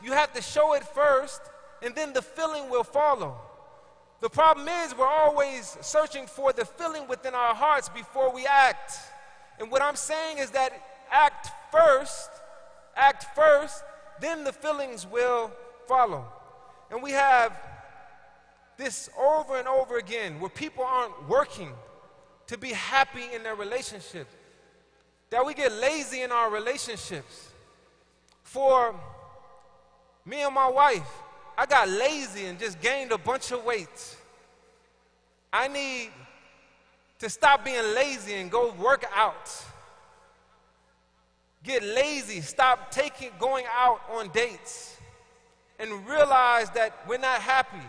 you have to show it first, and then the feeling will follow. The problem is we're always searching for the feeling within our hearts before we act. And what I'm saying is that act first, then the feelings will follow. And we have this over and over again where people aren't working to be happy in their relationships, that we get lazy in our relationships. For me and my wife, I got lazy and just gained a bunch of weight. I need to stop being lazy and go work out. Get lazy, stop going out on dates, and realize that we're not happy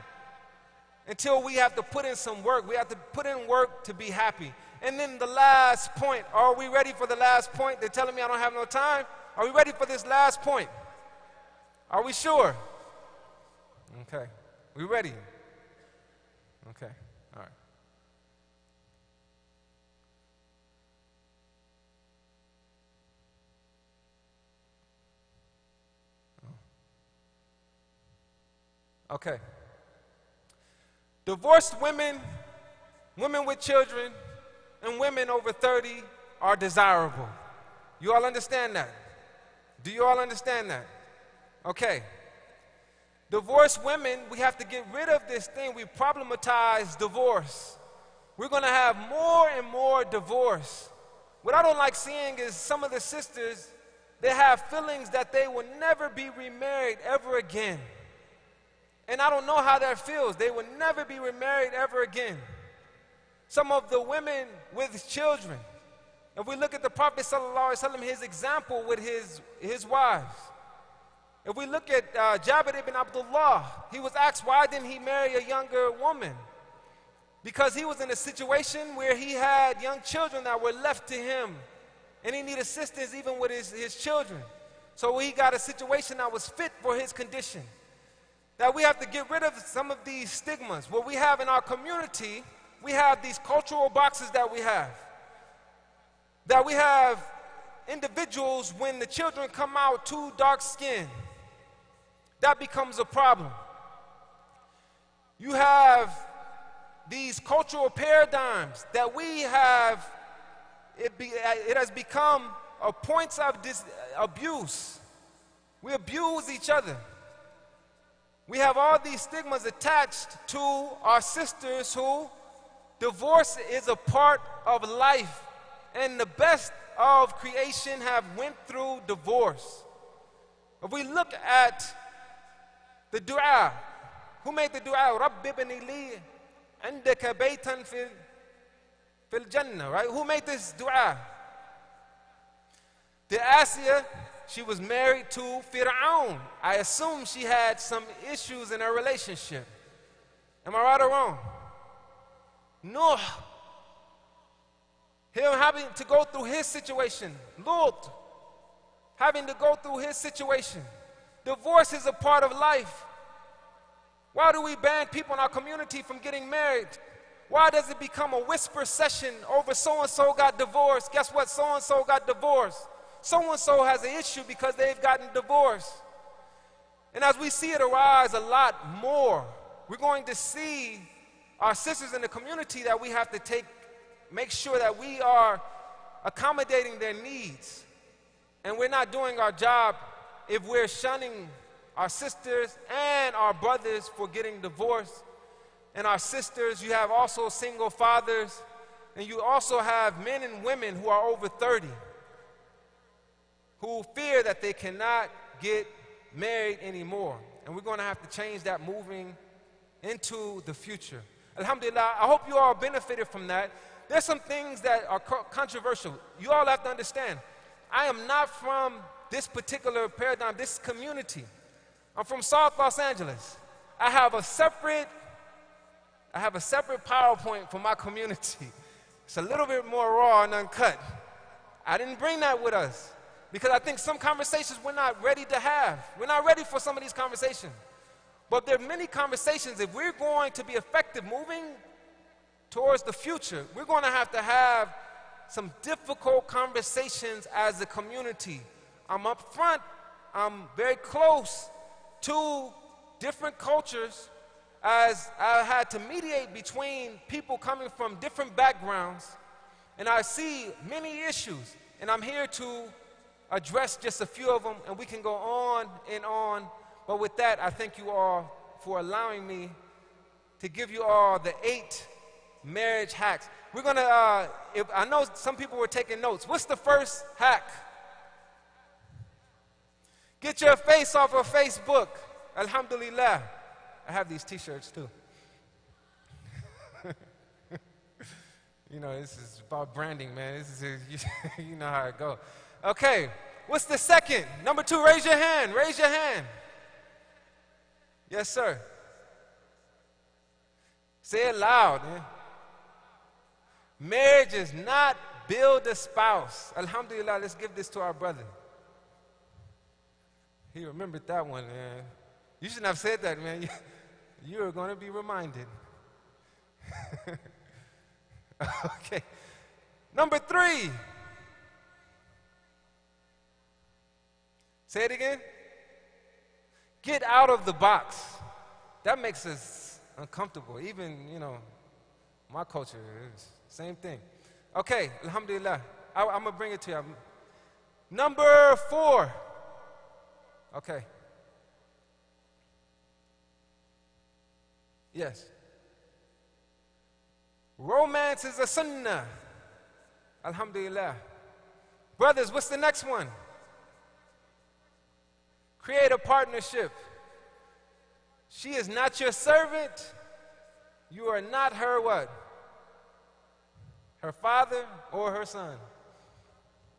until we have to put in some work. We have to put in work to be happy. And then the last point, are we ready for the last point? They're telling me I don't have no time. Are we ready for this last point? Are we sure? Okay. We ready? Okay. All right. Okay. Divorced women, women with children, and women over 30 are desirable. You all understand that? Do you all understand that? Okay. Divorced women, we have to get rid of this thing. We problematize divorce. We're going to have more and more divorce. What I don't like seeing is some of the sisters, they have feelings that they will never be remarried ever again. And I don't know how that feels. They will never be remarried ever again. Some of the women with children, if we look at the Prophet ﷺ, his example with his wives. If we look at Jabir ibn Abdullah, he was asked why didn't he marry a younger woman? Because he was in a situation where he had young children that were left to him, and he needed assistance even with his children. So he got a situation that was fit for his condition. That we have to get rid of some of these stigmas. What we have in our community, we have these cultural boxes that we have. That we have individuals, when the children come out too dark-skinned, that becomes a problem. You have these cultural paradigms that we have, it has become a point of abuse. We abuse each other. We have all these stigmas attached to our sisters who divorce is a part of life, and the best of creation have went through divorce. If we look at the dua, who made the dua? Rabbi ibni li indaka baytan fil jannah, right? Who made this dua? The Asiyah, she was married to Fir'aun. I assume she had some issues in her relationship. Am I right or wrong? Nuh, him having to go through his situation. Lut, having to go through his situation. Divorce is a part of life. Why do we ban people in our community from getting married? Why does it become a whisper session over so-and-so got divorced? Guess what? So-and-so got divorced. So-and-so has an issue because they've gotten divorced. And as we see it arise a lot more, we're going to see our sisters in the community that we have to make sure that we are accommodating their needs. And we're not doing our job if we're shunning our sisters and our brothers for getting divorced. And our sisters, you have also single fathers, and you also have men and women who are over 30. who fear that they cannot get married anymore. And we're going to have to change that moving into the future. Alhamdulillah, I hope you all benefited from that. There's some things that are controversial. You all have to understand, I am not from this particular paradigm, this community. I'm from South Los Angeles. I have a separate PowerPoint for my community. It's a little bit more raw and uncut. I didn't bring that with us because I think some conversations we're not ready to have. We're not ready for some of these conversations. But there are many conversations, if we're going to be effective moving towards the future, we're going to have some difficult conversations as a community. I'm up front, I'm very close to different cultures as I had to mediate between people coming from different backgrounds, and I see many issues, and I'm here to address just a few of them, and we can go on and on. But with that, I thank you all for allowing me to give you all the 8 marriage hacks. We're gonna, I know some people were taking notes. What's the first hack? Get your face off of Facebook. Alhamdulillah. I have these t-shirts too. You know, this is about branding, man. This is, you know how it goes. Okay, what's the second? Number 2, raise your hand. Raise your hand. Yes, sir. Say it loud, man. Marriage is not build a spouse. Alhamdulillah, let's give this to our brother. He remembered that one, man. You shouldn't have said that, man. You are going to be reminded. Okay. Number 3. Say it again. Get out of the box. That makes us uncomfortable. Even, you know, my culture is same thing. Okay, alhamdulillah. I'm going to bring it to you. Number 4. Okay. Yes. Romance is a sunnah. Alhamdulillah. Brothers, what's the next one? Create a partnership. She is not your servant. You are not her what? Her father or her son.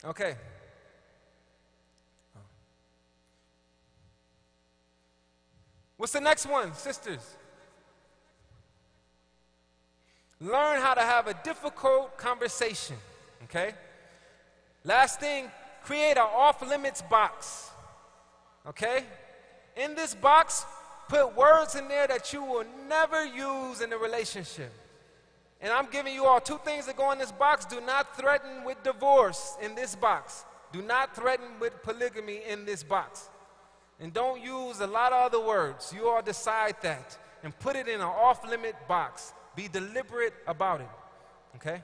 Okay. What's the next one, sisters? Learn how to have a difficult conversation, okay? Last thing, create an off-limits box, okay? In this box, put words in there that you will never use in a relationship. And I'm giving you all 2 things that go in this box. Do not threaten with divorce in this box. Do not threaten with polygamy in this box. And don't use a lot of other words. You all decide that and put it in an off-limit box. Be deliberate about it, okay?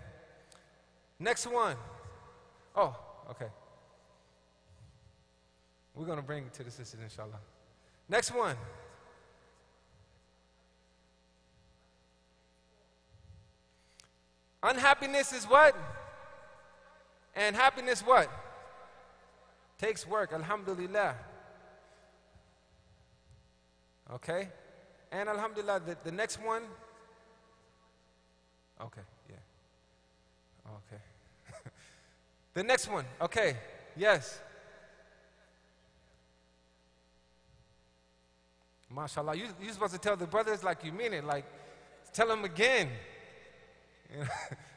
Next one. Oh, okay. We're going to bring it to the sisters, inshallah. Next one. Unhappiness is what? And happiness what? Takes work, alhamdulillah. Okay? And alhamdulillah, the next one. Okay, yeah. Okay. The next one, okay, yes. MashaAllah, you're supposed to tell the brothers like you mean it, like tell them again.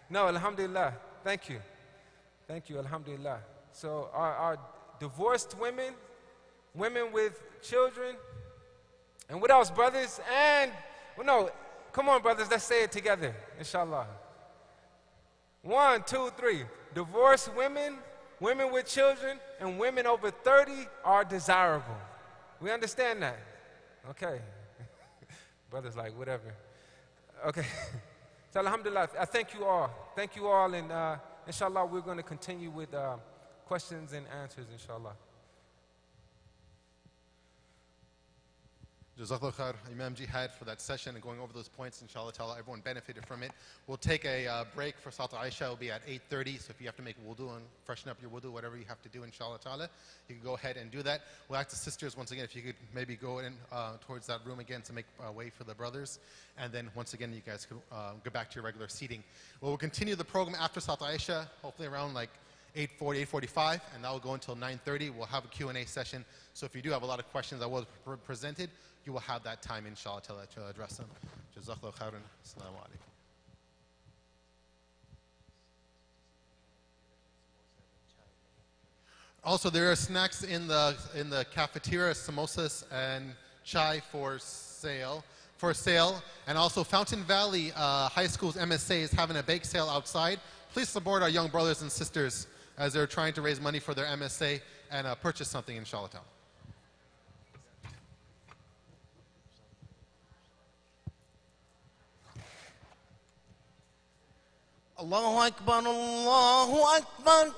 No, alhamdulillah, thank you. Thank you, alhamdulillah. So our divorced women, women with children, and what else, brothers? And, well, no, come on, brothers, let's say it together, inshallah. 1, 2, 3. Divorced women, women with children, and women over 30 are desirable. We understand that? Okay. Brothers like, whatever. Okay. So, alhamdulillah, I thank you all. Thank you all, and inshallah, we're going to continue with questions and answers, inshallah. Jazakallah khair, Imam Jihad, for that session and going over those points. Inshallah ta'ala, everyone benefited from it. We'll take a break for Salat Aisha. It will be at 8:30. So if you have to make wudu and freshen up your wudu, whatever you have to do, inshallah ta'ala, you can go ahead and do that. We'll ask the sisters once again if you could maybe go in towards that room again to make way for the brothers. And then once again, you guys could go back to your regular seating. We'll continue the program after Salat Aisha, hopefully around like 8:40, 8:45, and that will go until 9:30. We'll have a Q&A session. So if you do have a lot of questions that was presented, you will have that time, inshallah, to address them. Jazakallah khairan. Assalamu alaikum. Also, there are snacks in the cafeteria, samosas and chai for sale. And also, Fountain Valley High School's MSA is having a bake sale outside. Please support our young brothers and sisters as they're trying to raise money for their MSA and purchase something, inshallah ta'ala. الله أكبر الله أكبر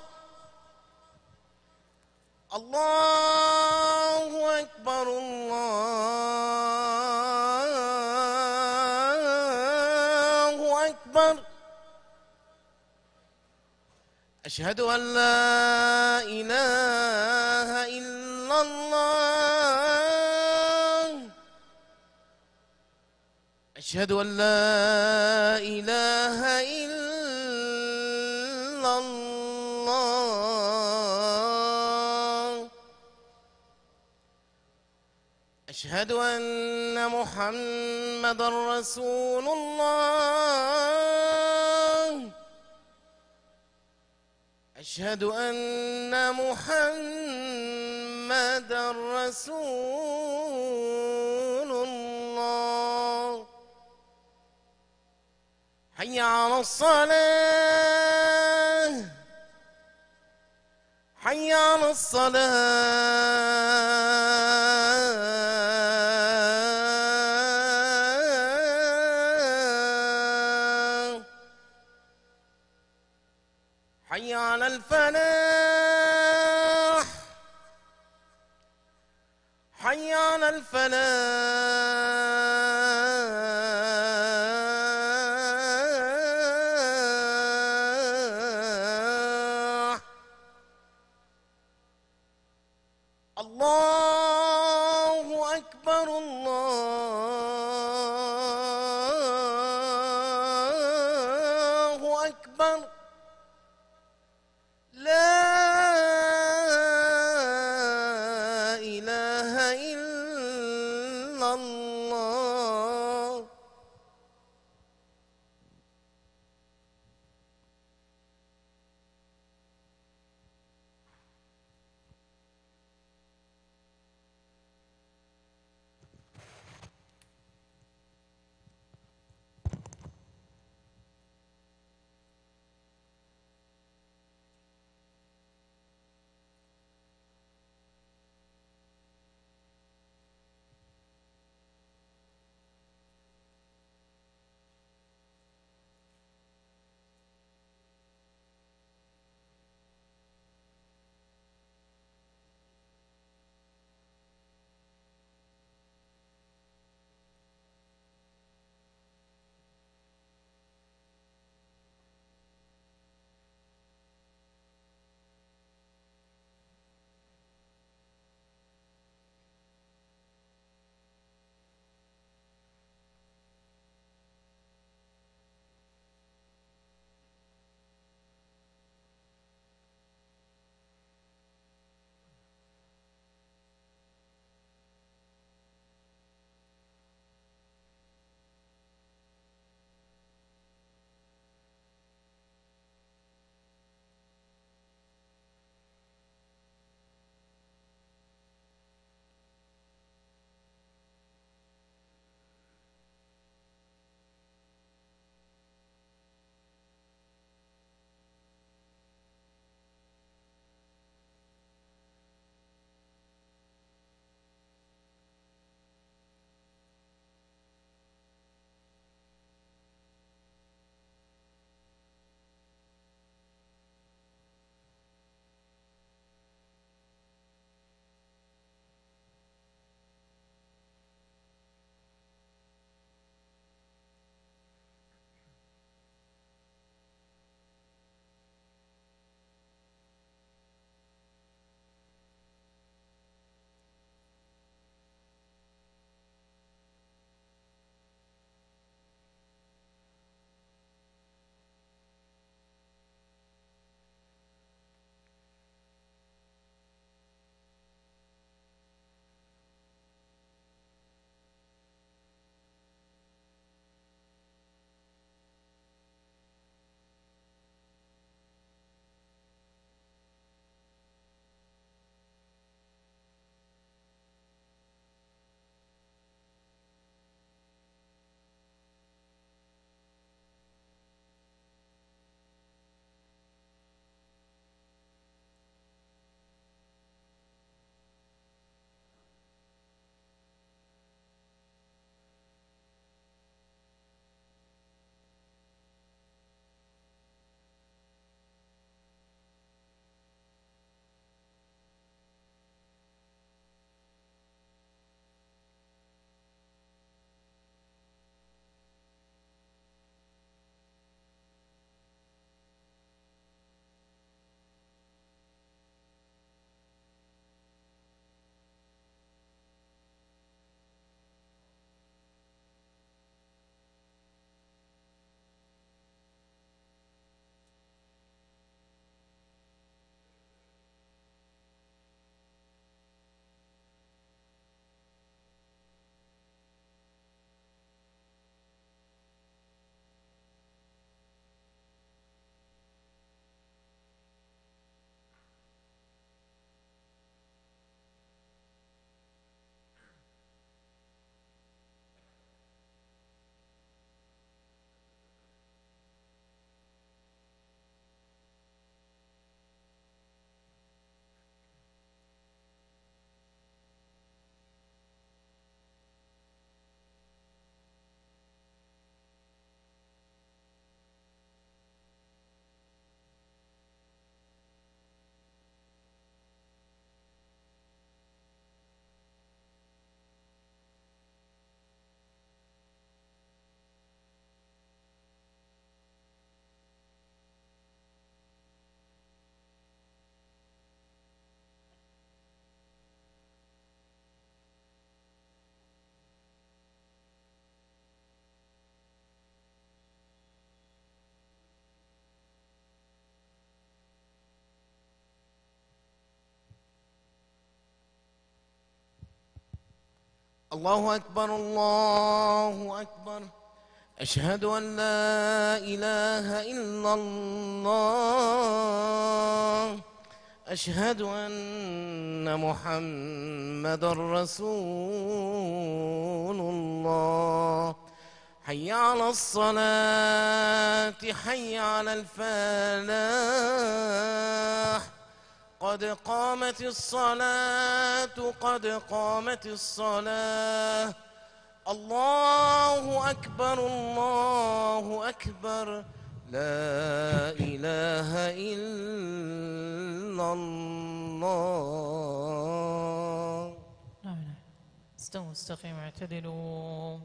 الله أكبر الله أكبر أشهد أن لا إله إلا الله أشهد أن لا إله إلا الله أشهد أن محمدًا رسول الله أشهد أن محمدًا رسول الله حي على الصلاة حي على الصلاة حي على الفلاح حي على الفلاح الله أكبر الله أكبر لا إله إلا الله الله أكبر الله أكبر. أشهد أن لا إله إلا الله. أشهد أن محمد رسول الله. حي على الصلاة حي على الفلاح. قد قامت الصلاة قد قامت الصلاة. الله أكبر الله أكبر. لا إله إلا الله. استووا استقيموا اعتدلوا.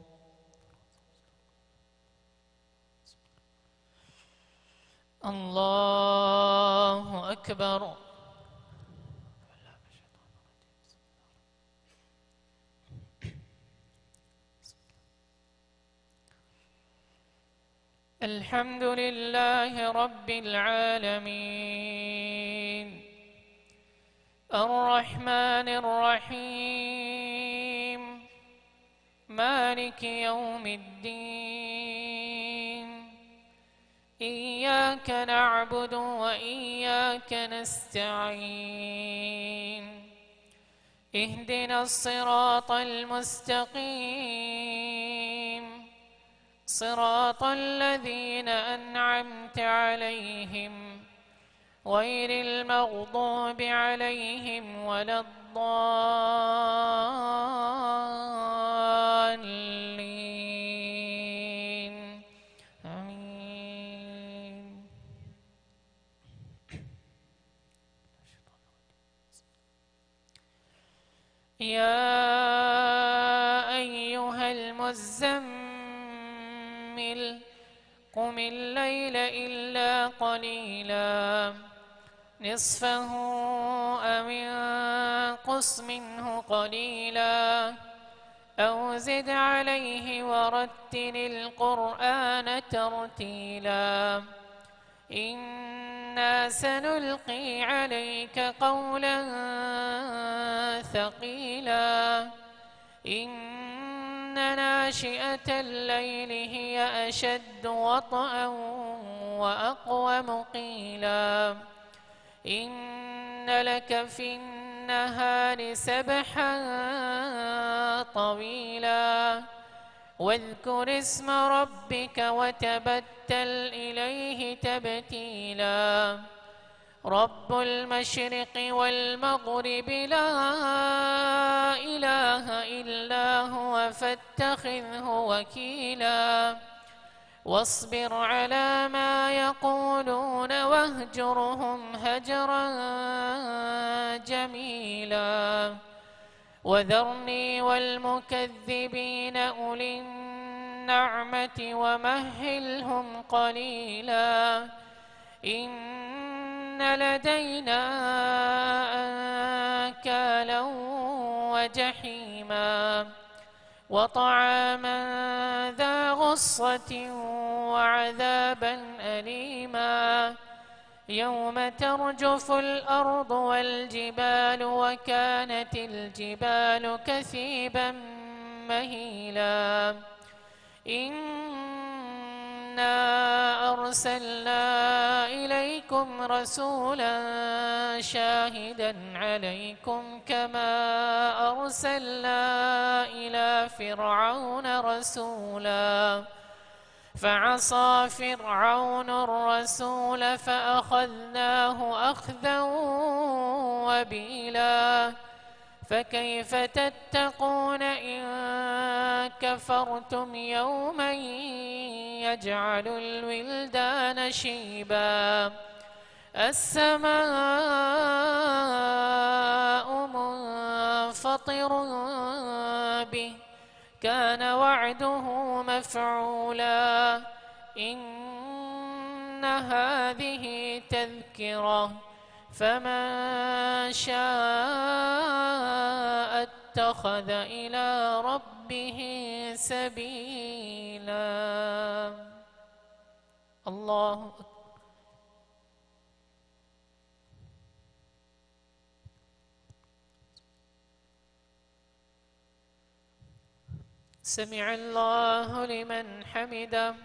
الله أكبر. الحمد لله رب العالمين الرحمن الرحيم مالك يوم الدين. إياك نعبد وإياك نستعين. اهدنا الصراط المستقيم صراط الذين أنعمت عليهم غير المغضوب عليهم ولا الضالين. آمين. يا أيها المزمل قم الليل إلا قليلا نصفه أو انقص منه قليلا أو زد عليه ورتل القرآن ترتيلا. إنا سنلقي عليك قولا ثقيلا. إن ناشئة الليل هي أشد وطئا وأقوم قيلا. إن لك في النهار سبحا طويلا. واذكر اسم ربك وتبتل إليه تبتيلا. رب المشرق والمغرب لا إله إلا هو فاتخذه وكيلا. واصبر على ما يقولون واهجرهم هجرا جميلا. وذرني والمكذبين أولي النعمة ومهلهم قليلا. إن لدينا أنكالا وجحيما وطعاما ذا غصة وعذابا أليما. يوم ترجف الأرض والجبال وكانت الجبال كثيبا مهيلا. إنا أرسلنا إليكم رسولا شاهدا عليكم كما أرسلنا إلى فرعون رسولا. فعصى فرعون الرسول فأخذناه أخذا وبيلا. فكيف تتقون إن كفرتم يوما يجعل الولدان شيبا. السماء منفطر به كان وعده مفعولا. إن هذه تذكرة فمن شاء اتخذ إلى ربه سبيلا. الله أكبر. سمع الله لمن حمده.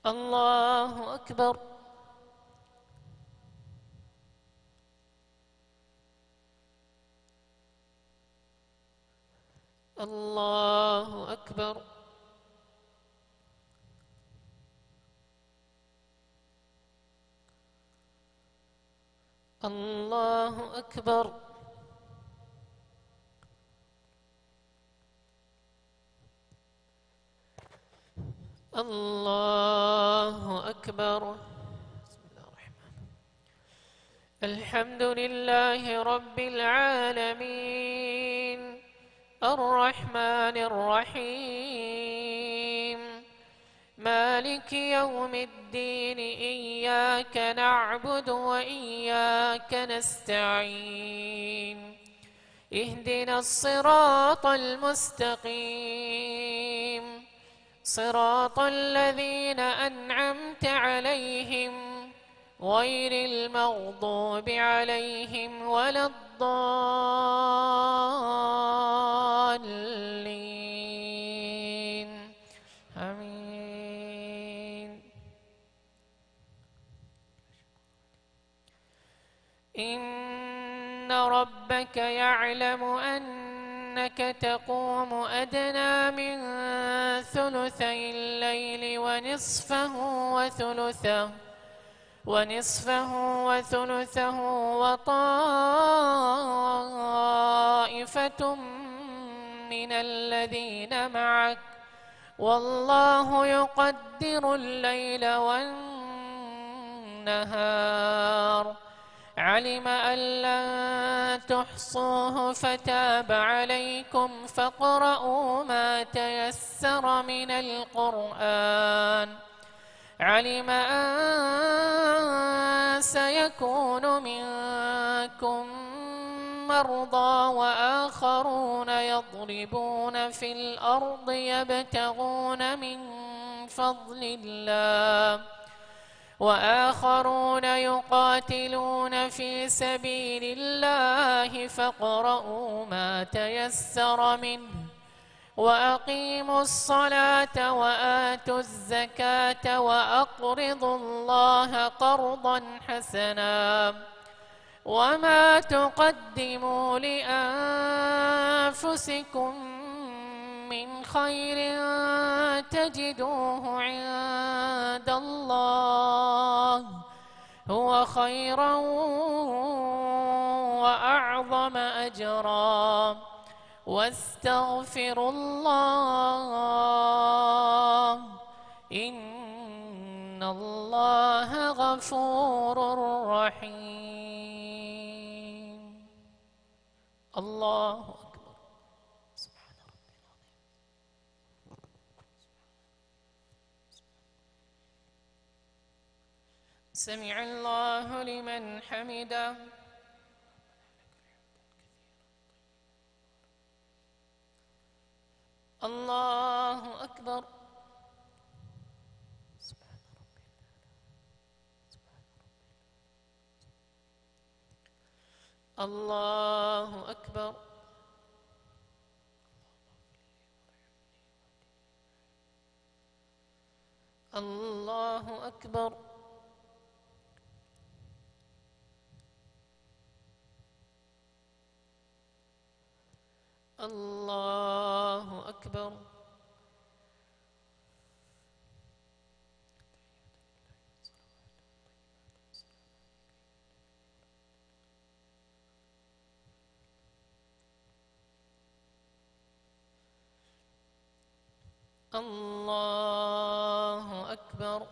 الله أكبر. الله أكبر. الله أكبر. الله أكبر. بسم الله الرحمن الرحيم. الحمد لله رب العالمين الرحمن الرحيم مالك يوم الدين إياك نعبد وإياك نستعين اهدنا الصراط المستقيم صراط الذين أنعمت عليهم غير المغضوب عليهم ولا الضالين آمين. إن ربك يعلم أنك تقوم أدنى من ثلثي الليل ونصفه وثلثه وطائفة من الذين معك والله يقدر الليل والنهار علم أن لن تحصوه فتاب عليكم فاقرؤوا ما تيسر من القرآن علم أن سيكون منكم مرضى وآخرون يضربون في الأرض يبتغون من فضل الله وآخرون يقاتلون في سبيل الله فاقرؤوا ما تيسر منه وأقيموا الصلاة وآتوا الزكاة وأقرضوا الله قرضا حسنا وما تقدموا لأنفسكم من خير تجدوه عند الله هو خيرا وأعظم أجرا واستغفروا الله إن الله غفور رحيم. الله أكبر. سبحان ربي العظيم. سمع الله لمن حمده. الله أكبر. سبحان ربي الله أكبر. الله أكبر. الله أكبر. الله أكبر.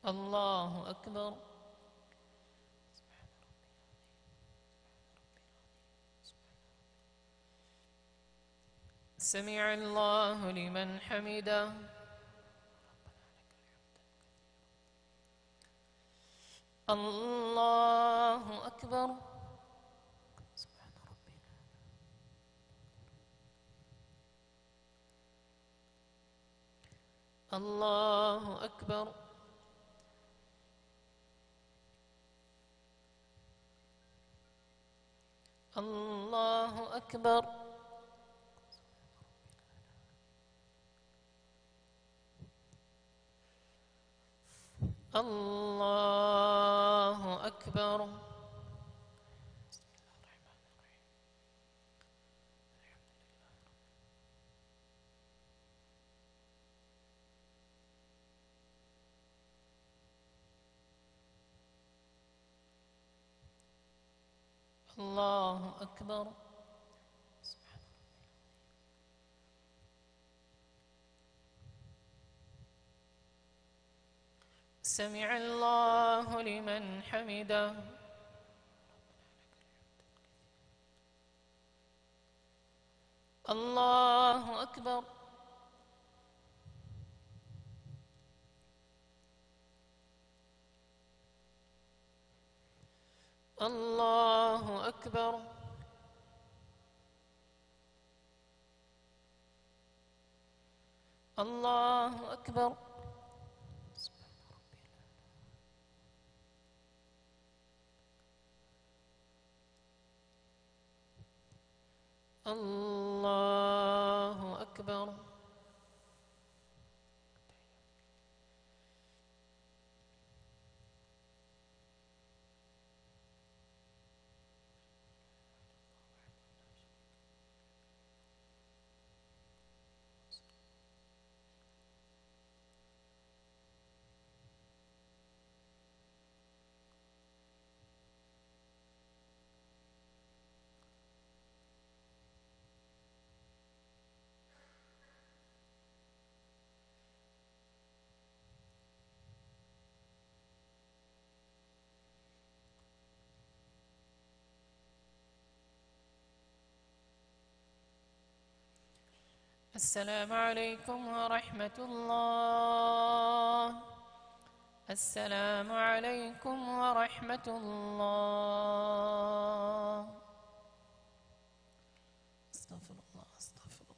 الله أكبر. سمع الله لمن حمده. الله أكبر. سبحان ربي. الله أكبر. الله أكبر. الله أكبر. الله أكبر. سمع الله لمن حمده. الله أكبر. الله أكبر. الله أكبر. الله أكبر. السلام عليكم ورحمة الله. السلام عليكم ورحمة الله. استغفر الله استغفر الله.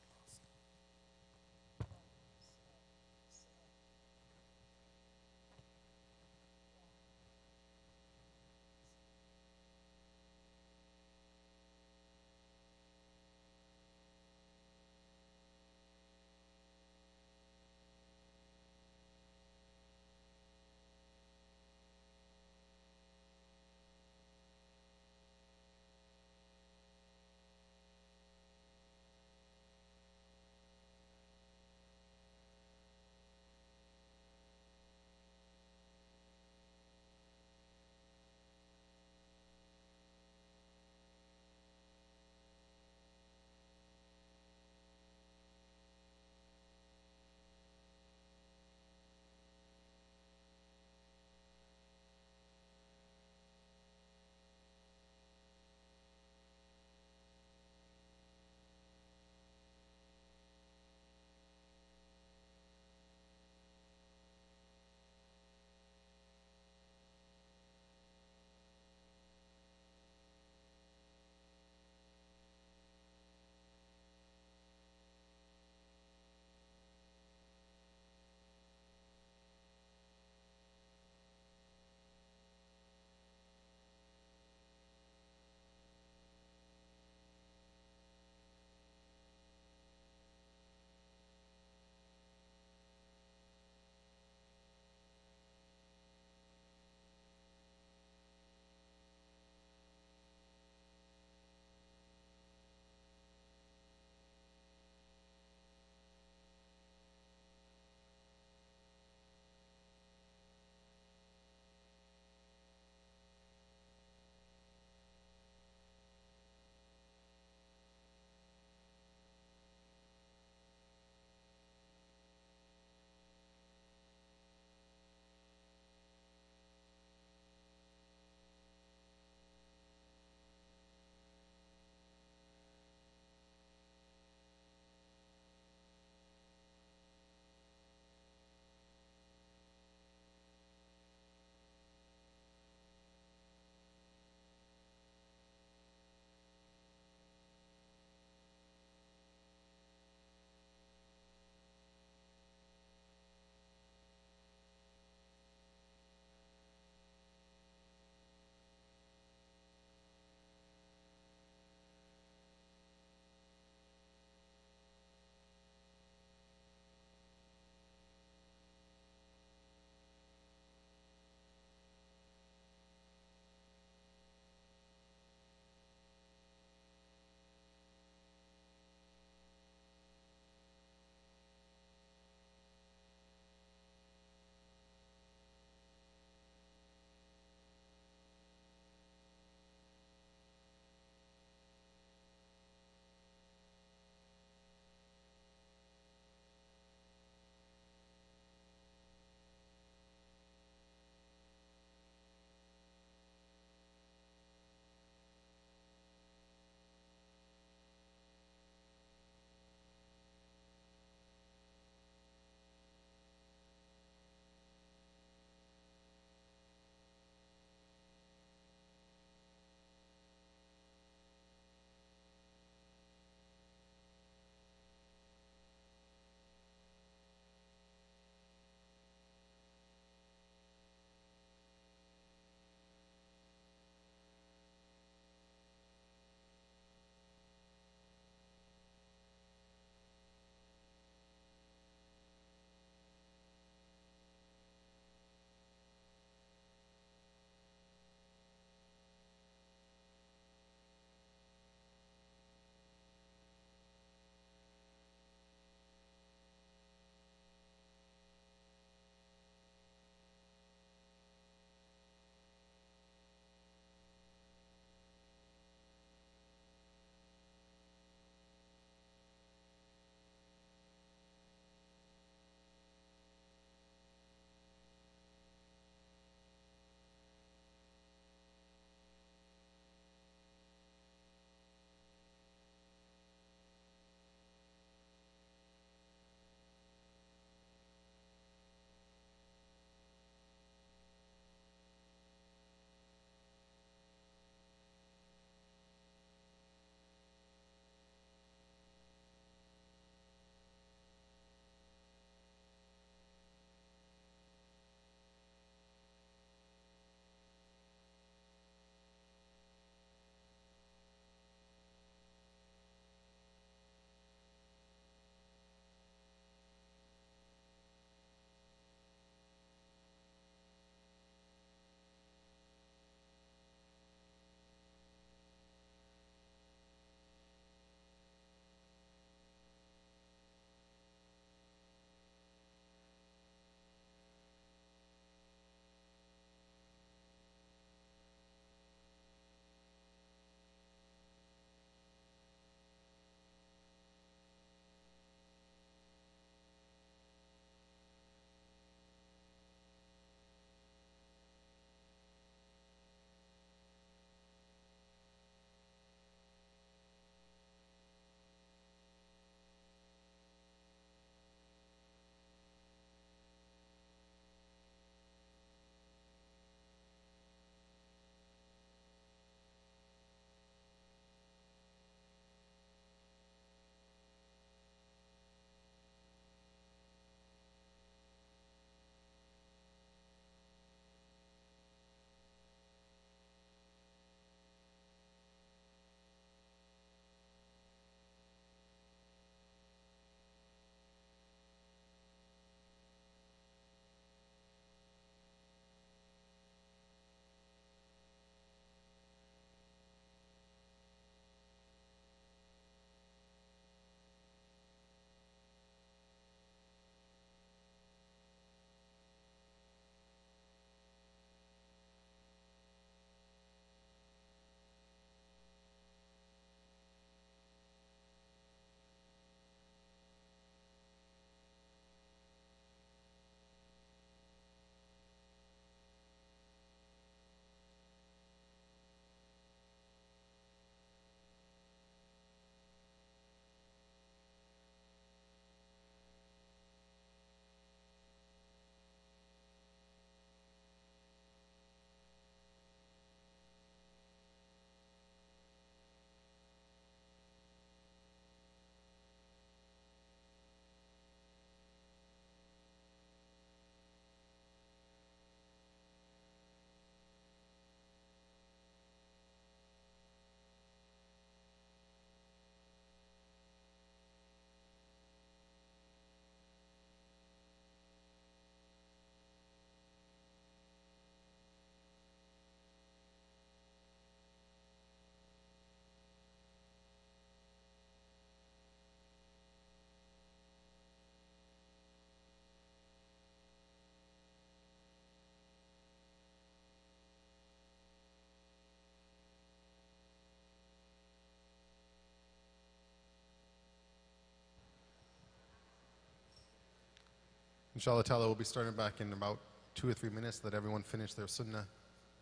Inshallah ta'ala, we'll be starting back in about 2 or 3 minutes. Let everyone finish their sunnah,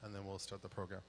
and then we'll start the program.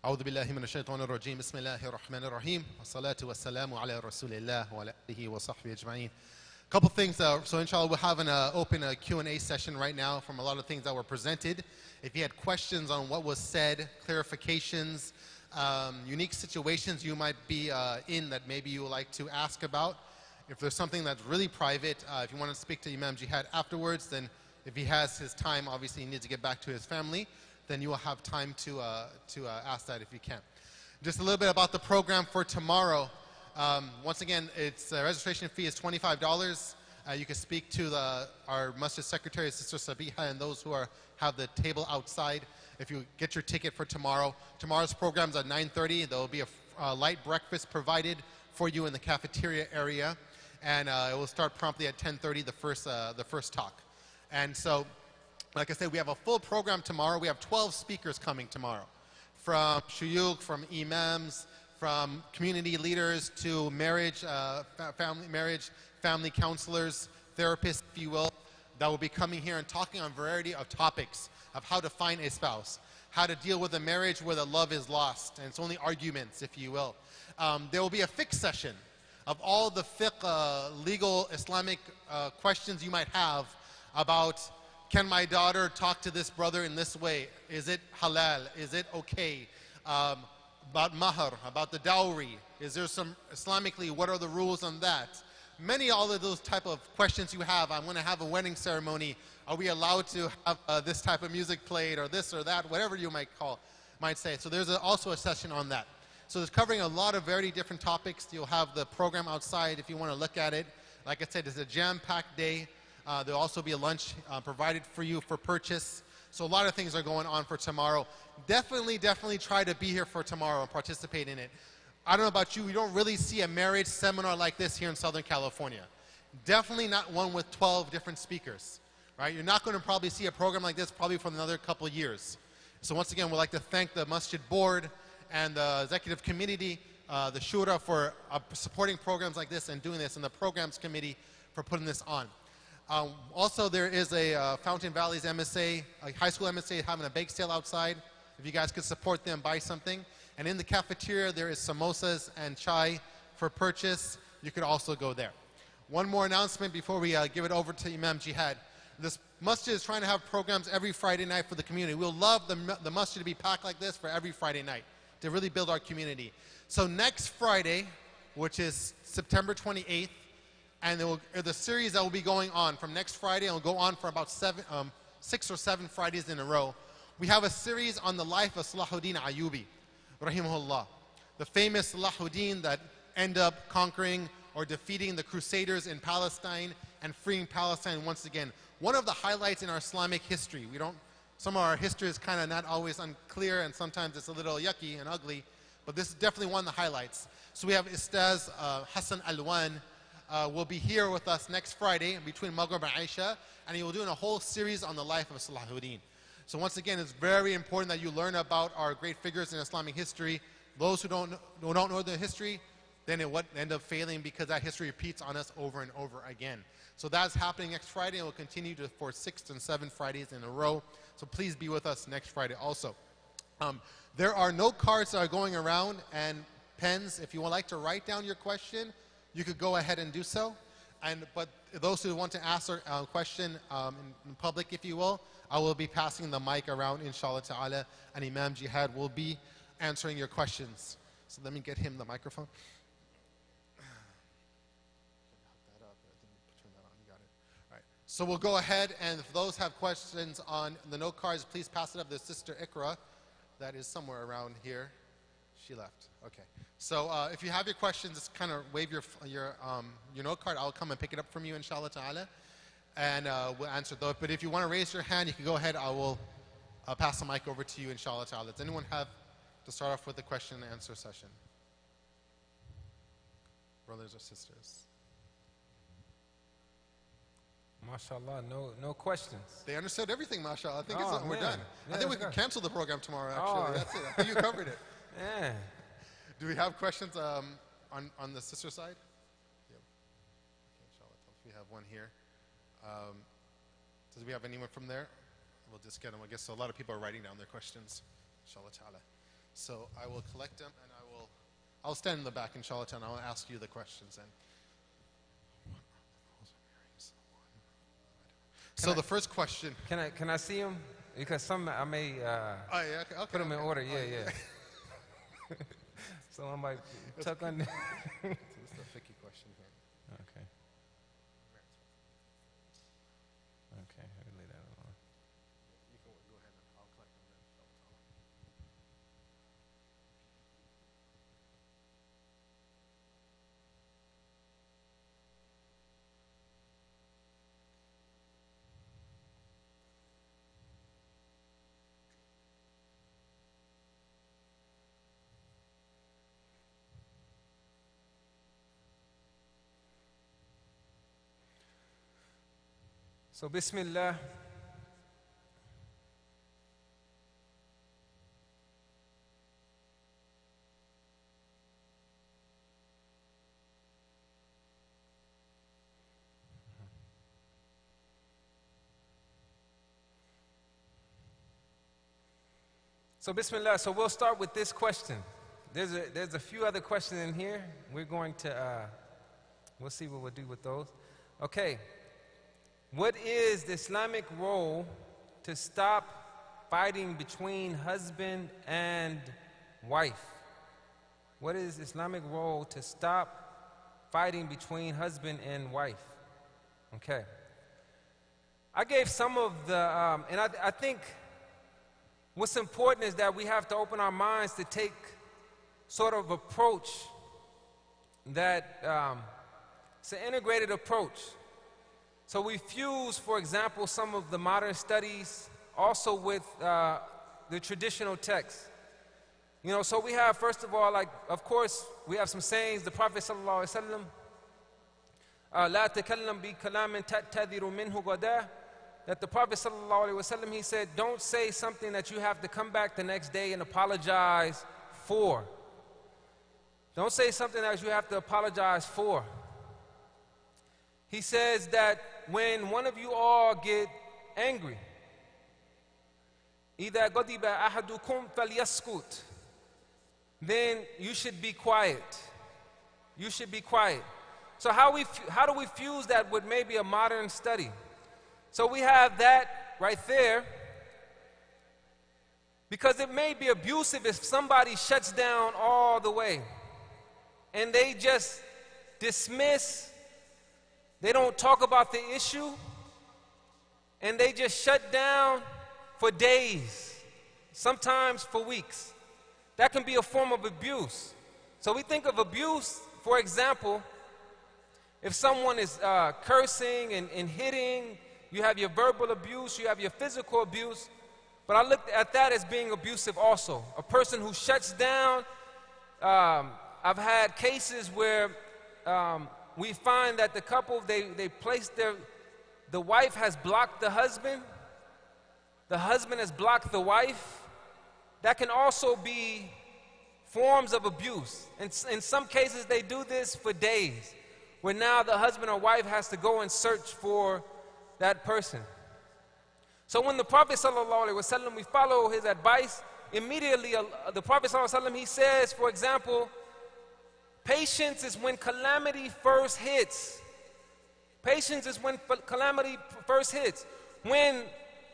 أعوذ بالله من الشيطان الرجيم بسم الله الرحمن الرحيم والصلاة والسلام على رسول الله وعلى آله وصحبه أجمعين. Couple things, so inshallah we'll have an open Q&A session right now from a lot of things that were presented. If you had questions on what was said, clarifications, unique situations you might be in that maybe you would like to ask about, if there's something that's really private, if you want to speak to Imam Jihad afterwards, then if he has his time, obviously he needs to get back to his family, then you will have time to ask that if you can. Just a little bit about the program for tomorrow. Once again, its registration fee is $25. You can speak to our masjid secretary, Sister Sabiha, and those who have the table outside. If you get your ticket for tomorrow, tomorrow's program's at 9:30. There will be a light breakfast provided for you in the cafeteria area, and it will start promptly at 10:30. The first talk, and so. Like I said, we have a full program tomorrow. We have 12 speakers coming tomorrow, from shuyukh, from imams, from community leaders to family counselors, therapists, if you will, that will be coming here and talking on a variety of topics of how to find a spouse, how to deal with a marriage where the love is lost, and it's only arguments, if you will. There will be a fiqh session of all the fiqh, legal Islamic questions you might have about, can my daughter talk to this brother in this way? Is it halal? Is it okay? About mahar, about the dowry. Is there some, Islamically, what are the rules on that? All of those type of questions you have. I'm going to have a wedding ceremony. Are we allowed to have this type of music played, or this or that, whatever you might say. So there's also a session on that. So it's covering a lot of very different topics. You'll have the program outside if you want to look at it. Like I said, it's a jam-packed day. There'll also be a lunch provided for you for purchase. So a lot of things are going on for tomorrow. Definitely try to be here for tomorrow and participate in it. I don't know about you, we don't really see a marriage seminar like this here in Southern California. Definitely not one with 12 different speakers, right? You're not going to probably see a program like this probably for another couple of years. So once again, we'd like to thank the Masjid Board and the Executive Committee, the Shura for supporting programs like this and doing this, and the Programs Committee for putting this on. Also, there is a Fountain Valley's MSA, a high school MSA having a bake sale outside. If you guys could support them, buy something. And in the cafeteria, there is samosas and chai for purchase. You could also go there. One more announcement before we give it over to Imam Jihad. This masjid is trying to have programs every Friday night for the community. We'll love the masjid to be packed like this for every Friday night to really build our community. So next Friday, which is September 28th, and the series that will be going on from next Friday, and will go on for about 6 or 7 Fridays in a row. We have a series on the life of Salahuddin Ayyubi, rahimahullah, the famous Salahuddin that ended up conquering or defeating the Crusaders in Palestine and freeing Palestine once again. One of the highlights in our Islamic history. Some of our history is kind of not always unclear, and sometimes it's a little yucky and ugly, but this is definitely one of the highlights. So we have Ustaz Hassan Alwan, will be here with us next Friday between Maghrib and Isha, and he will do a whole series on the life of Salahuddin. So once again, it's very important that you learn about our great figures in Islamic history. Those who don't know the history, then it would end up failing because that history repeats on us over and over again. So that's happening next Friday, and will continue for 6 and 7 Fridays in a row. So please be with us next Friday also. There are note cards that are going around and pens. If you would like to write down your question, you could go ahead and do so. But those who want to ask a question in public, if you will, I will be passing the mic around, inshallah ta'ala, and Imam Jihad will be answering your questions. So let me get him the microphone. So we'll go ahead, and if those have questions on the note cards, please pass it up to Sister Ikra. That is somewhere around here. She left. Okay. So if you have your questions, just kind of wave your note card. I'll come and pick it up from you, inshallah ta'ala, and we'll answer those. But if you want to raise your hand, you can go ahead. I will pass the mic over to you, inshallah ta'ala. Does anyone have to start off with the question and answer session? Brothers or sisters? MashaAllah, no questions. They understood everything, mashallah. I think we're man. done. Yeah, I think we that's can good. cancel the program tomorrow, actually. That's it. I think you covered it. Yeah. Do we have questions on the sister side? Yep. Okay, inshallah. We have one here. Do we have anyone from there? We'll just get them. I guess a lot of people are writing down their questions, inshallah ta'ala. So I will collect them, and I'll stand in the back, inshallah ta'ala, and I'll ask you the questions then. So the first question. Can I see him? Because some I may Okay, put them in order. Yeah, Oh, yeah. So I might tuck under. This is the fiqh question here. Okay. Okay, I can lay that alone. You can go ahead and I'll collect them then, inshallah ta'ala. So Bismillah. So Bismillah. So we'll start with this question. There's a few other questions in here. We're going to we'll see what we'll do with those. Okay. What is the Islamic role to stop fighting between husband and wife? What is the Islamic role to stop fighting between husband and wife? Okay. I gave some of the, and I think what's important is that we have to open our minds to take sort of approach that, it's an integrated approach. So we fuse, for example, some of the modern studies also with the traditional text. You know, so we have, first of all, like, of course, we have some sayings. The Prophet sallallahu alaihi wasallam, لا تكلم بكلام تعتذر منه غدا. That the Prophet sallallahu alaihi wasallam, he said, don't say something that you have to come back the next day and apologize for. Don't say something that you have to apologize for. He says that when one of you all get angry, إِذَا غَضِبَ أَحَدُكُمْ فَلْيَسْكُتْ, then you should be quiet. You should be quiet. So how do we fuse that with maybe a modern study? So we have that right there, because it may be abusive if somebody shuts down all the way and they just dismiss. They don't talk about the issue, and they just shut down for days, sometimes for weeks. That can be a form of abuse. So we think of abuse, for example, if someone is cursing and hitting, you have your verbal abuse, you have your physical abuse, but I looked at that as being abusive also. A person who shuts down, I've had cases where we find that the couple, they place the wife has blocked the husband has blocked the wife. That can also be forms of abuse. In some cases, they do this for days, where now the husband or wife has to go and search for that person. So when the Prophet ﷺ, we follow his advice, immediately the Prophet ﷺ, he says, for example, patience is when calamity first hits. Patience is when calamity first hits. When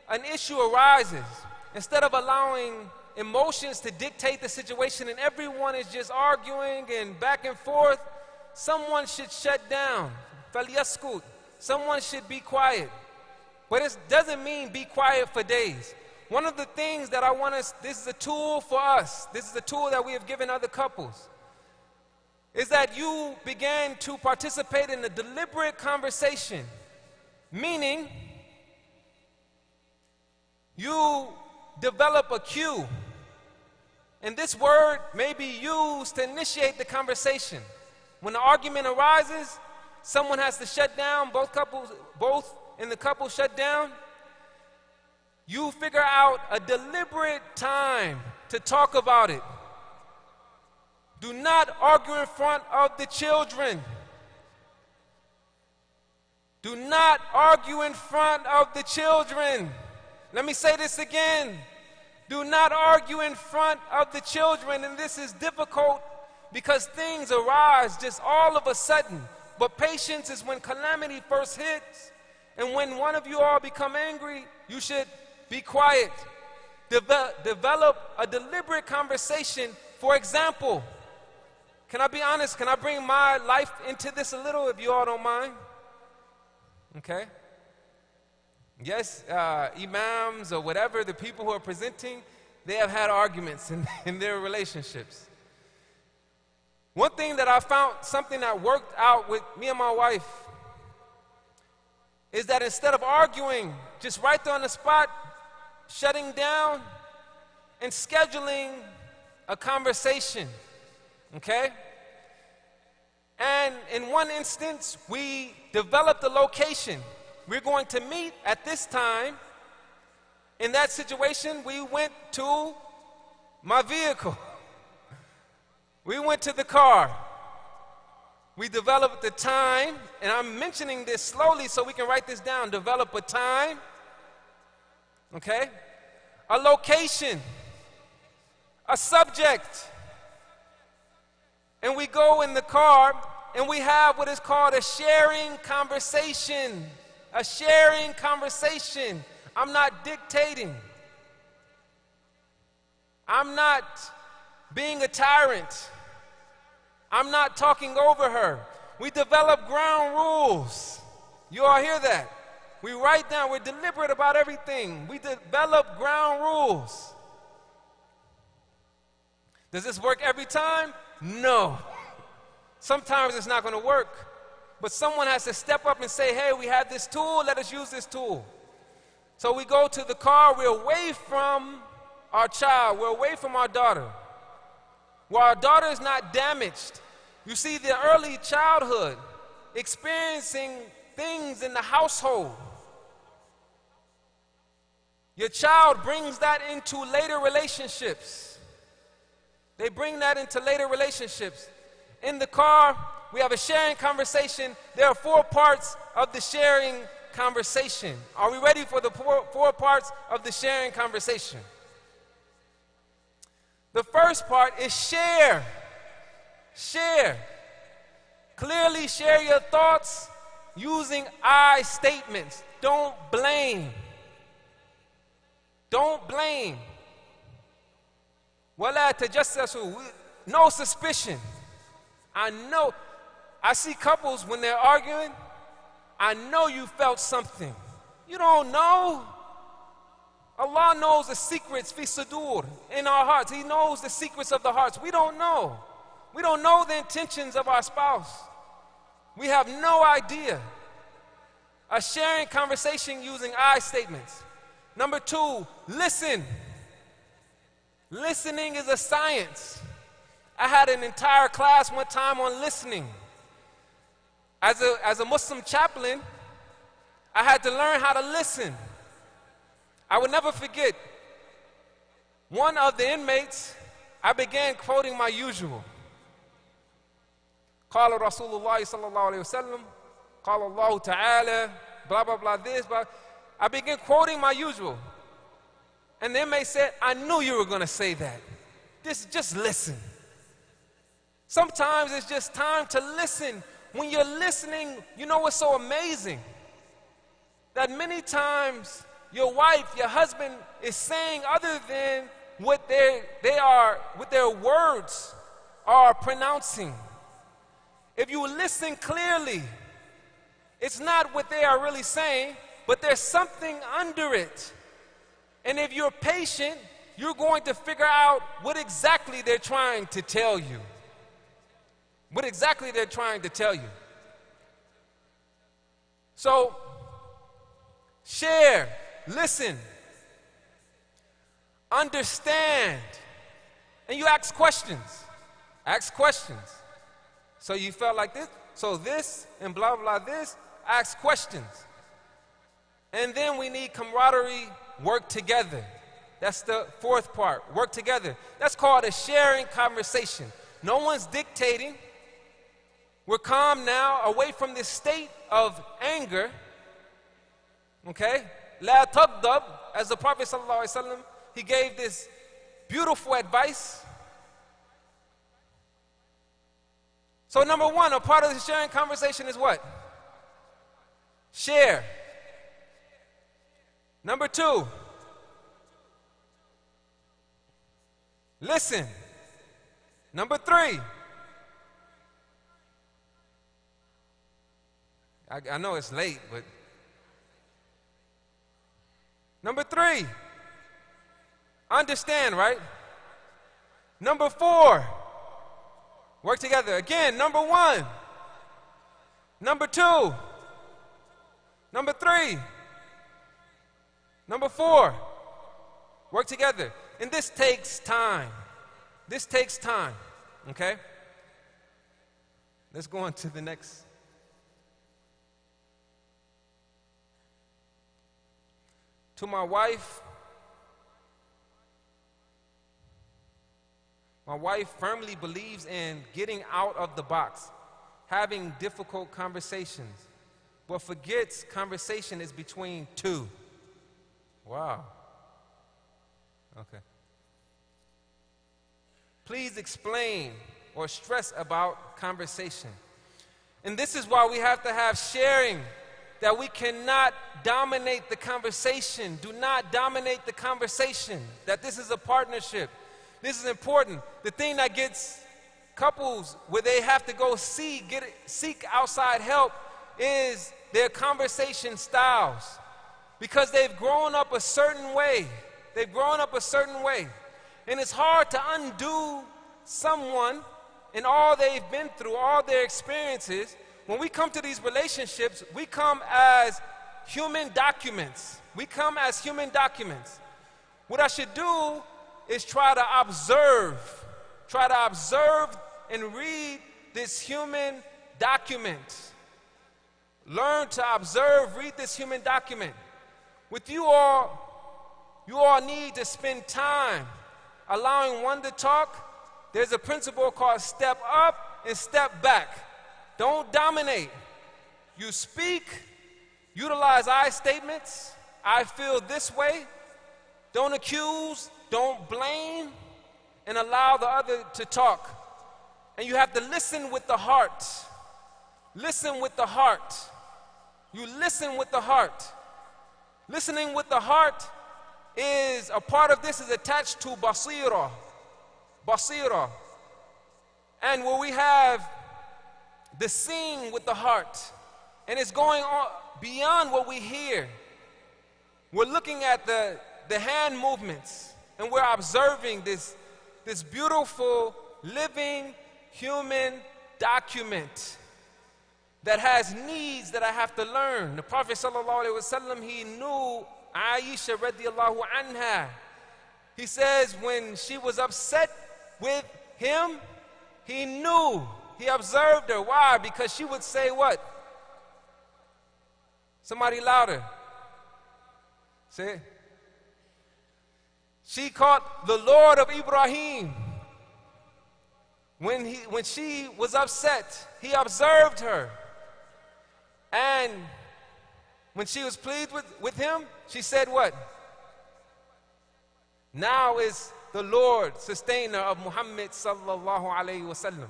an issue arises, instead of allowing emotions to dictate the situation and everyone is just arguing and back and forth, someone should shut down. فَلْيَسْكُتْ. Someone should be quiet. But it doesn't mean be quiet for days. One of the things that I want us, this is a tool for us, this is a tool that we have given other couples, is that you began to participate in a deliberate conversation, meaning you develop a cue, and this word may be used to initiate the conversation. When an argument arises, someone has to shut down, both in the couple shut down. You figure out a deliberate time to talk about it. Do not argue in front of the children. Do not argue in front of the children. Let me say this again. Do not argue in front of the children. And this is difficult because things arise just all of a sudden. But patience is when calamity first hits. And when one of you all become angry, you should be quiet. Develop a deliberate conversation. For example, can I be honest? Can I bring my life into this a little, if you all don't mind? Okay. Yes, imams or whatever, the people who are presenting, they have had arguments in their relationships. One thing that I found, something that worked out with me and my wife, is that instead of arguing, just right there on the spot, shutting down and scheduling a conversation, okay? And in one instance, we developed a location. We're going to meet at this time. In that situation, we went to my vehicle. We went to the car. We developed the time, and I'm mentioning this slowly so we can write this down. Develop a time, okay? A location, a subject. And we go in the car, and we have what is called a sharing conversation. A sharing conversation. I'm not dictating. I'm not being a tyrant. I'm not talking over her. We develop ground rules. You all hear that? We write down, we're deliberate about everything. We develop ground rules. Does this work every time? No. Sometimes it's not going to work. But someone has to step up and say, hey, we have this tool, let us use this tool. So we go to the car, we're away from our child, we're away from our daughter. While our daughter is not damaged, you see the early childhood, experiencing things in the household. Your child brings that into later relationships. They bring that into later relationships. In the car, we have a sharing conversation. There are 4 parts of the sharing conversation. Are we ready for the 4 parts of the sharing conversation? The first part is share. Share. Clearly share your thoughts using I statements. Don't blame. Don't blame. وَلَا تَجَسَّسُوا. No suspicion. I see couples when they're arguing, I know you felt something. You don't know. Allah knows the secrets fi sudur, in our hearts. He knows the secrets of the hearts. We don't know. We don't know the intentions of our spouse. We have no idea. A sharing conversation using I statements. Number 2, listen. Listening is a science. I had an entire class one time on listening. As a Muslim chaplain, I had to learn how to listen. I would never forget, one of the inmates, I began quoting my usual. قال رسول الله صلى الله عليه وسلم قال الله تعالى blah blah blah this blah. I began quoting my usual. And the inmate said, I knew you were going to say that. Just listen. Sometimes it's just time to listen. When you're listening, you know what's so amazing? That many times your wife, your husband is saying other than what what their words are pronouncing. If you listen clearly, it's not what they are really saying, but there's something under it. And if you're patient, you're going to figure out what exactly they're trying to tell you. What exactly they're trying to tell you. So, share, listen, understand, and you ask questions. Ask questions. So you felt like this, so this, and blah, blah, this, ask questions. And then we need camaraderie, work together. That's the fourth part, work together. That's called a sharing conversation. No one's dictating. We're calm now, away from this state of anger. Okay? La taghdab, as the Prophet ﷺ, he gave this beautiful advice. So number one, a part of the sharing conversation is what? Share. Number two, listen. Number three, I know it's late, but number three, understand, right? Number four, work together. Again, number one, number two, number three, number four, work together. And this takes time. This takes time, okay? Let's go on to the next. To my wife firmly believes in getting out of the box, having difficult conversations, but forgets conversation is between two. Wow. Okay. Please explain or stress about conversation. And this is why we have to have sharing, that we cannot dominate the conversation. Do not dominate the conversation, that this is a partnership. This is important. The thing that gets couples where they have to go seek outside help is their conversation styles. Because they've grown up a certain way. They've grown up a certain way. And it's hard to undo someone and all they've been through, all their experiences. When we come to these relationships, we come as human documents. We come as human documents. What I should do is try to observe and read this human document. Learn to observe, read this human document. With you all need to spend time allowing one to talk. There's a principle called step up and step back. Don't dominate. You speak, utilize I statements. I feel this way. Don't accuse, don't blame, and allow the other to talk. And you have to listen with the heart. Listen with the heart. You listen with the heart. Listening with the heart is a part of this is attached to basira. Basira. And where we have the seeing with the heart. And it's going on beyond what we hear. We're looking at the hand movements, and we're observing this beautiful, living, human document that has needs that I have to learn. The Prophet ﷺ, he knew Aisha radiallahu anha. He says when she was upset with him, he knew He observed her. Why? Because she would say what? Somebody louder. Say it. She caught the Lord of Ibrahim. When she was upset, he observed her. And when she was pleased with him, she said what? Now is the Lord sustainer of Muhammad sallallahu alayhi wasallam.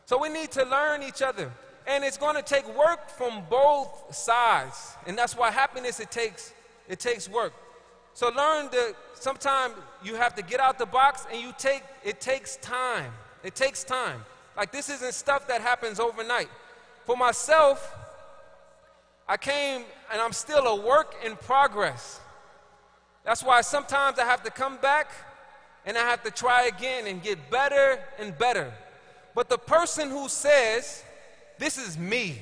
So we need to learn each other. And it's going to take work from both sides. And that's why happiness, it takes work. So learn that sometimes you have to get out the box and it takes time. It takes time. Like this isn't stuff that happens overnight. For myself, I came and I'm still a work in progress. That's why sometimes I have to come back and I have to try again and get better and better. But the person who says, this is me.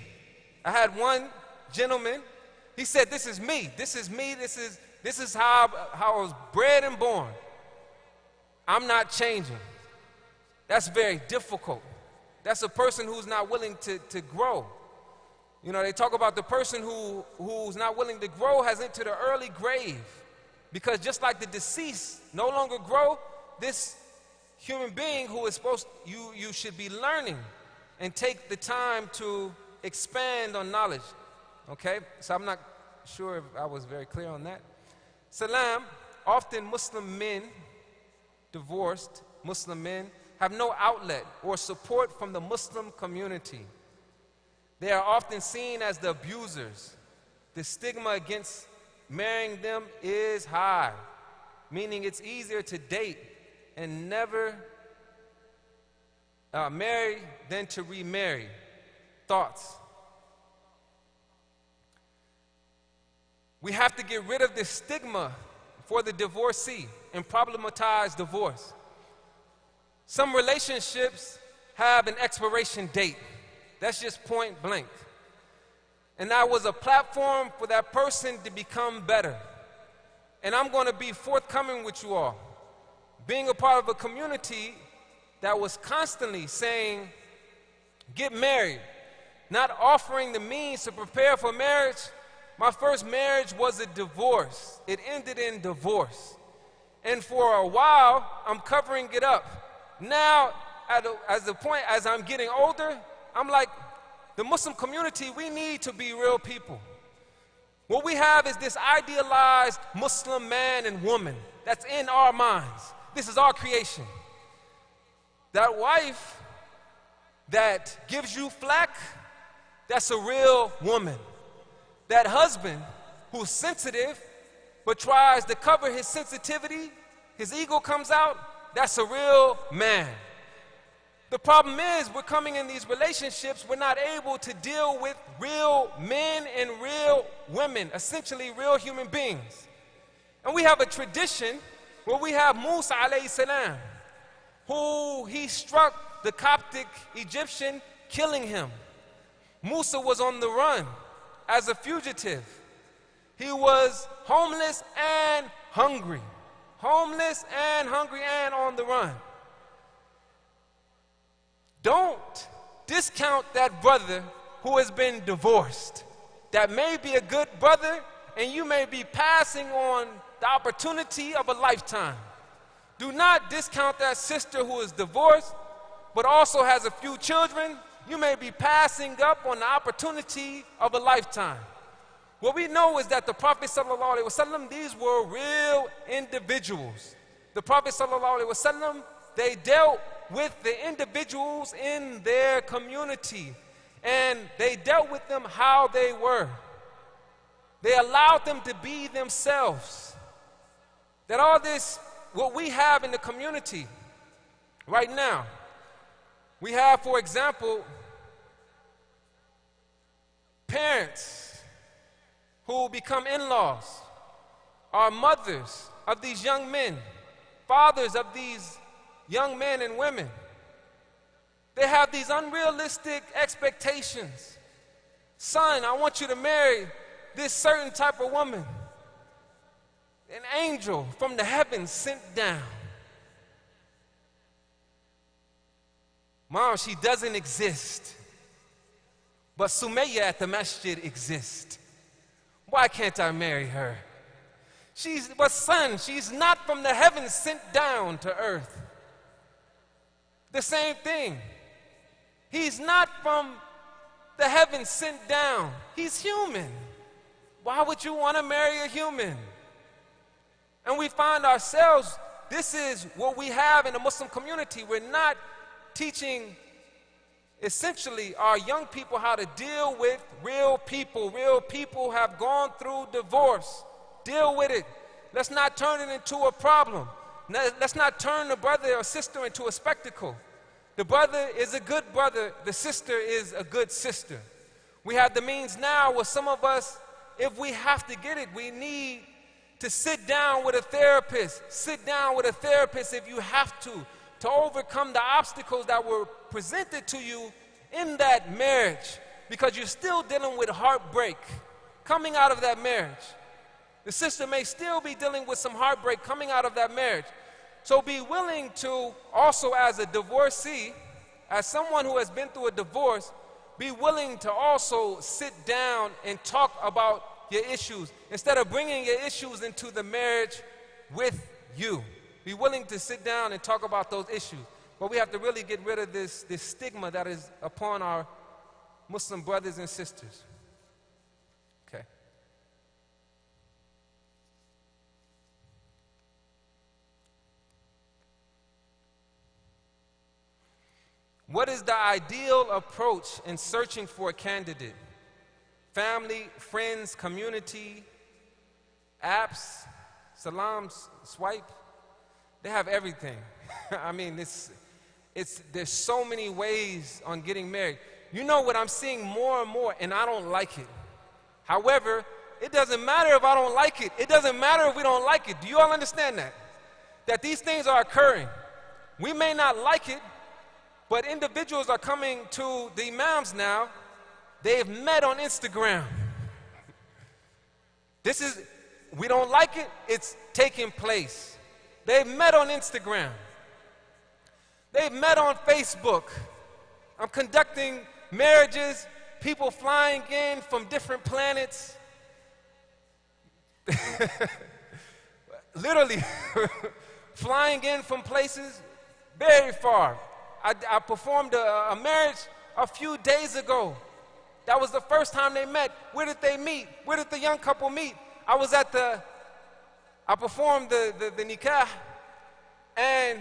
I had one gentleman, he said, this is me, this is me, this is how I was bred and born. I'm not changing. That's very difficult. That's a person who's not willing to grow. You know, they talk about the person who's not willing to grow has entered an early grave. Because just like the deceased no longer grow, this human being who is you should be learning and take the time to expand on knowledge. Okay? So I'm not sure if I was very clear on that. Salam, often Muslim men, divorced Muslim men, have no outlet or support from the Muslim community. They are often seen as the abusers. The stigma against marrying them is high, meaning it's easier to date and never marry than to remarry. Thoughts? We have to get rid of this stigma for the divorcee and problematize divorce. Some relationships have an expiration date. That's just point blank. And that was a platform for that person to become better. And I'm going to be forthcoming with you all. Being a part of a community that was constantly saying, get married, not offering the means to prepare for marriage. My first marriage was a divorce. It ended in divorce. And for a while, I'm covering it up. Now, as I'm getting older, I'm like, the Muslim community, we need to be real people. What we have is this idealized Muslim man and woman that's in our minds. This is our creation. That wife that gives you flack, that's a real woman. That husband who's sensitive but tries to cover his sensitivity, his ego comes out, that's a real man. The problem is we're coming in these relationships, we're not able to deal with real men and real women, essentially real human beings. And we have a tradition where we have Musa alayhi salam, who he struck the Coptic Egyptian, killing him. Musa was on the run as a fugitive. He was homeless and hungry. Homeless and hungry and on the run. Don't discount that brother who has been divorced. That may be a good brother, and you may be passing on the opportunity of a lifetime. Do not discount that sister who is divorced, but also has a few children. You may be passing up on the opportunity of a lifetime. What we know is that the Prophet ﷺ, these were real individuals. The Prophet ﷺ, they dealt with the individuals in their community, and they dealt with them how they were. They allowed them to be themselves. That all this, what we have in the community right now, we have, for example, parents who become in-laws, are mothers of these young men, fathers of these young men and women. They have these unrealistic expectations. Son, I want you to marry this certain type of woman. An angel from the heavens sent down. Mom, she doesn't exist. But Sumayya at the masjid exists. Why can't I marry her? But son, she's not from the heavens sent down to earth. The same thing. He's not from the heavens sent down. He's human. Why would you want to marry a human? And we find ourselves, this is what we have in the Muslim community. We're not teaching essentially our young people how to deal with real people. Real people have gone through divorce. Deal with it. Let's not turn it into a problem. Let's not turn the brother or sister into a spectacle. The brother is a good brother. The sister is a good sister. We have the means now where some of us, if we have to get it, we need to sit down with a therapist. Sit down with a therapist if you have to overcome the obstacles that were presented to you in that marriage, because you're still dealing with heartbreak coming out of that marriage. The sister may still be dealing with some heartbreak coming out of that marriage. So be willing to also, as a divorcee, as someone who has been through a divorce, be willing to also sit down and talk about your issues instead of bringing your issues into the marriage with you. Be willing to sit down and talk about those issues. But we have to really get rid of this stigma that is upon our Muslim brothers and sisters. Okay. What is the ideal approach in searching for a candidate? Family, friends, community, apps, salams, swipe. They have everything. I mean, there's so many ways on getting married. You know what I'm seeing more and more, and I don't like it. However, it doesn't matter if I don't like it. It doesn't matter if we don't like it. Do you all understand that? That these things are occurring. We may not like it, but individuals are coming to the imams now. They've met on Instagram. We don't like it, it's taking place. They've met on Instagram. They've met on Facebook. I'm conducting marriages, people flying in from different planets. Literally flying in from places very far. I performed a marriage a few days ago. That was the first time they met. Where did they meet? Where did the young couple meet? I performed the nikah, and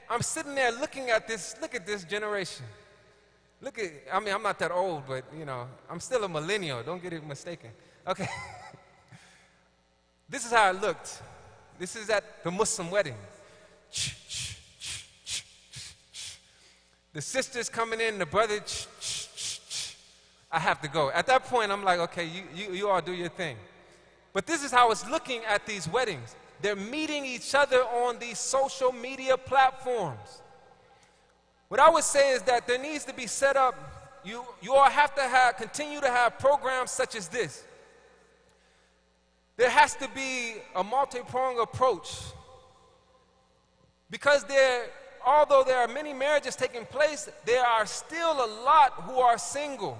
I'm sitting there looking at this. Look at this generation. I mean, I'm not that old, but you know, I'm still a millennial. Don't get it mistaken. Okay. This is how it looked. This is at the Muslim wedding. The sister's coming in, the brother, I have to go. At that point, I'm like, okay, you all do your thing. But this is how it's looking at these weddings. They're meeting each other on these social media platforms. What I would say is that there needs to be set up, you all have to continue to have programs such as this. There has to be a multi-pronged approach. Because although there are many marriages taking place, there are still a lot who are single.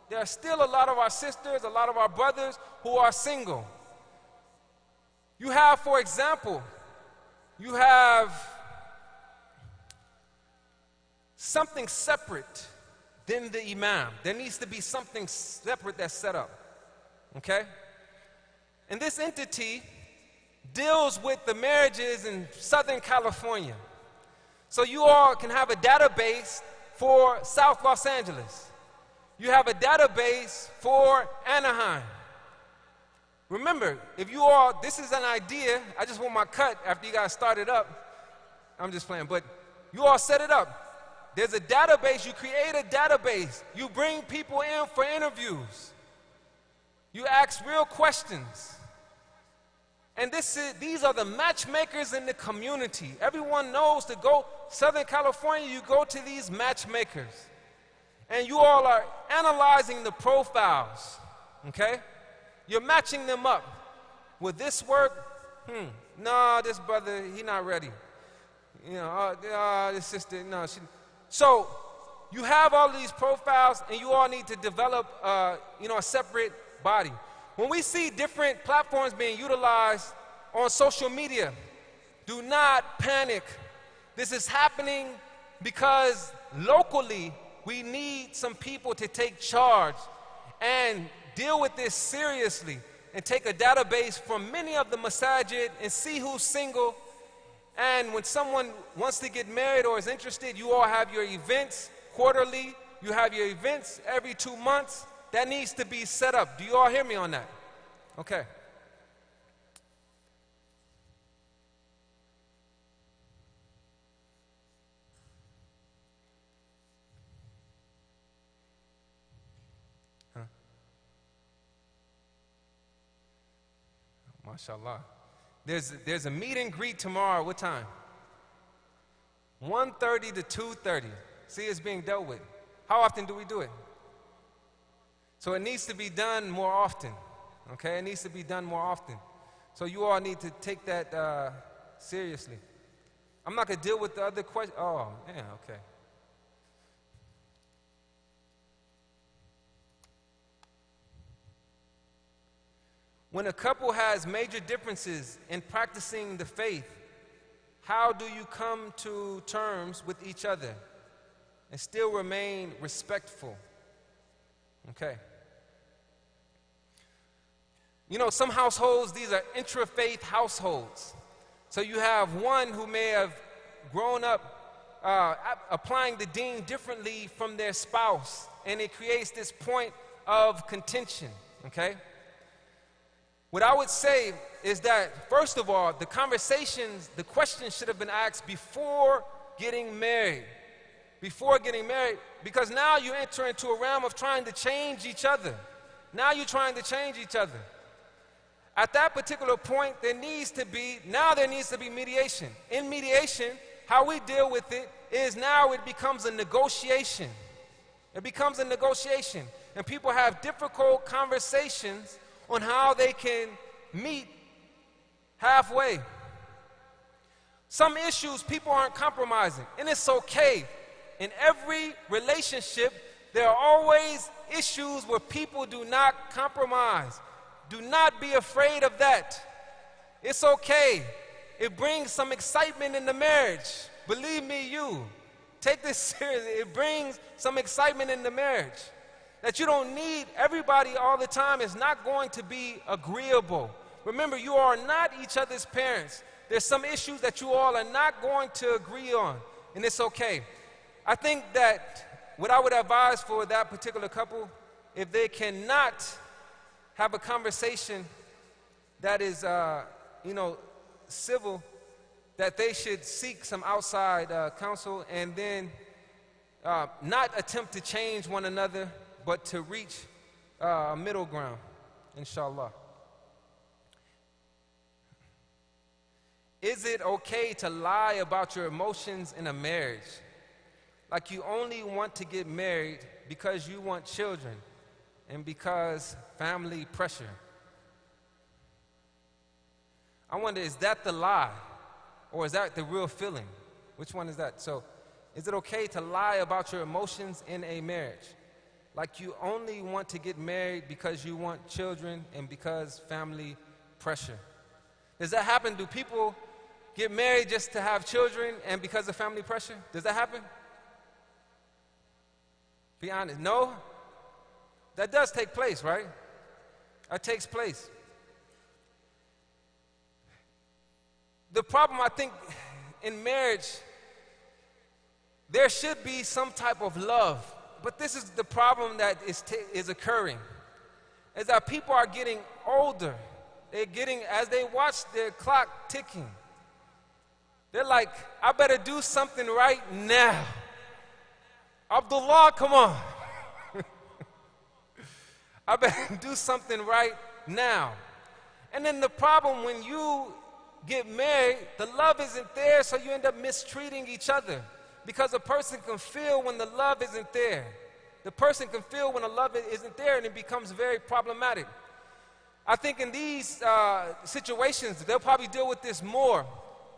There are still a lot of our sisters, a lot of our brothers who are single. You have, for example, you have something separate than the imam. There needs to be something separate that's set up, okay? And this entity deals with the marriages in Southern California. So you all can have a database for South Los Angeles. You have a database for Anaheim. Remember, this is an idea. I just want my cut after you guys start it up. I'm just playing, but you all set it up. There's a database. You create a database. You bring people in for interviews. You ask real questions. And these are the matchmakers in the community. Everyone knows to go Southern California, you go to these matchmakers. And you all are analyzing the profiles, okay? You're matching them up. Would this work? No, this brother, he not ready. You know, this sister, no. So you have all these profiles, and you all need to develop, a separate body. When we see different platforms being utilized on social media, do not panic. This is happening because locally we need some people to take charge and deal with this seriously and take a database from many of the masajid and see who's single. And when someone wants to get married or is interested, you all have your events quarterly. You have your events every 2 months. That needs to be set up. Do you all hear me on that? Okay. MashaAllah. There's a meet and greet tomorrow. What time? 1:30 to 2:30. See, it's being dealt with. How often do we do it? So it needs to be done more often. Okay, it needs to be done more often. So you all need to take that seriously. I'm not gonna deal with the other question. Oh, yeah, okay. When a couple has major differences in practicing the faith, how do you come to terms with each other and still remain respectful? Okay. You know, some households, these are intra-faith households. So you have one who may have grown up applying the deen differently from their spouse, and it creates this point of contention, okay? What I would say is that, first of all, the questions should have been asked before getting married. Before getting married, because now you enter into a realm of trying to change each other. Now you're trying to change each other. At that particular point, there needs to be mediation. In mediation, how we deal with it is now it becomes a negotiation. It becomes a negotiation. And people have difficult conversations on how they can meet halfway. Some issues people aren't compromising, and it's okay. In every relationship, there are always issues where people do not compromise. Do not be afraid of that. It's okay. It brings some excitement in the marriage. Believe me, take this seriously. It brings some excitement in the marriage. That you don't need everybody all the time is not going to be agreeable. Remember, you are not each other's parents. There's some issues that you all are not going to agree on, and it's okay. I think that what I would advise for that particular couple, if they cannot have a conversation that is, civil, that they should seek some outside counsel and then not attempt to change one another, but to reach a middle ground, inshallah. Is it okay to lie about your emotions in a marriage? Like you only want to get married because you want children and because family pressure. I wonder, is that the lie or is that the real feeling? Which one is that? So, is it okay to lie about your emotions in a marriage? Like you only want to get married because you want children and because family pressure. Does that happen? Do people get married just to have children and because of family pressure? Does that happen? Be honest. No? That does take place, right? That takes place. The problem, I think, in marriage, there should be some type of love. But this is the problem that is occurring, is that people are getting older. As they watch their clock ticking, they're like, I better do something right now. Abdullah, come on. I better do something right now. And then the problem when you get married, the love isn't there, so you end up mistreating each other. Because a person can feel when the love isn't there. The person can feel when the love isn't there, and it becomes very problematic. I think in these situations, they'll probably deal with this more.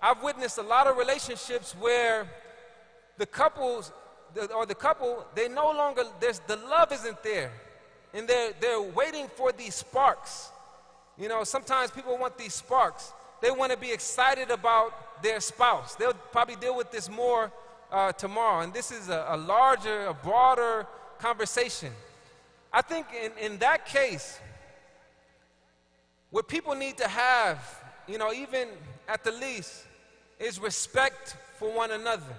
I've witnessed a lot of relationships where the couples or the couple, they no longer, the love isn't there. And they're waiting for these sparks. You know, sometimes people want these sparks. They want to be excited about their spouse. They'll probably deal with this more tomorrow. And this is a larger, a broader conversation. I think in that case, what people need to have, you know, even at the least, is respect for one another.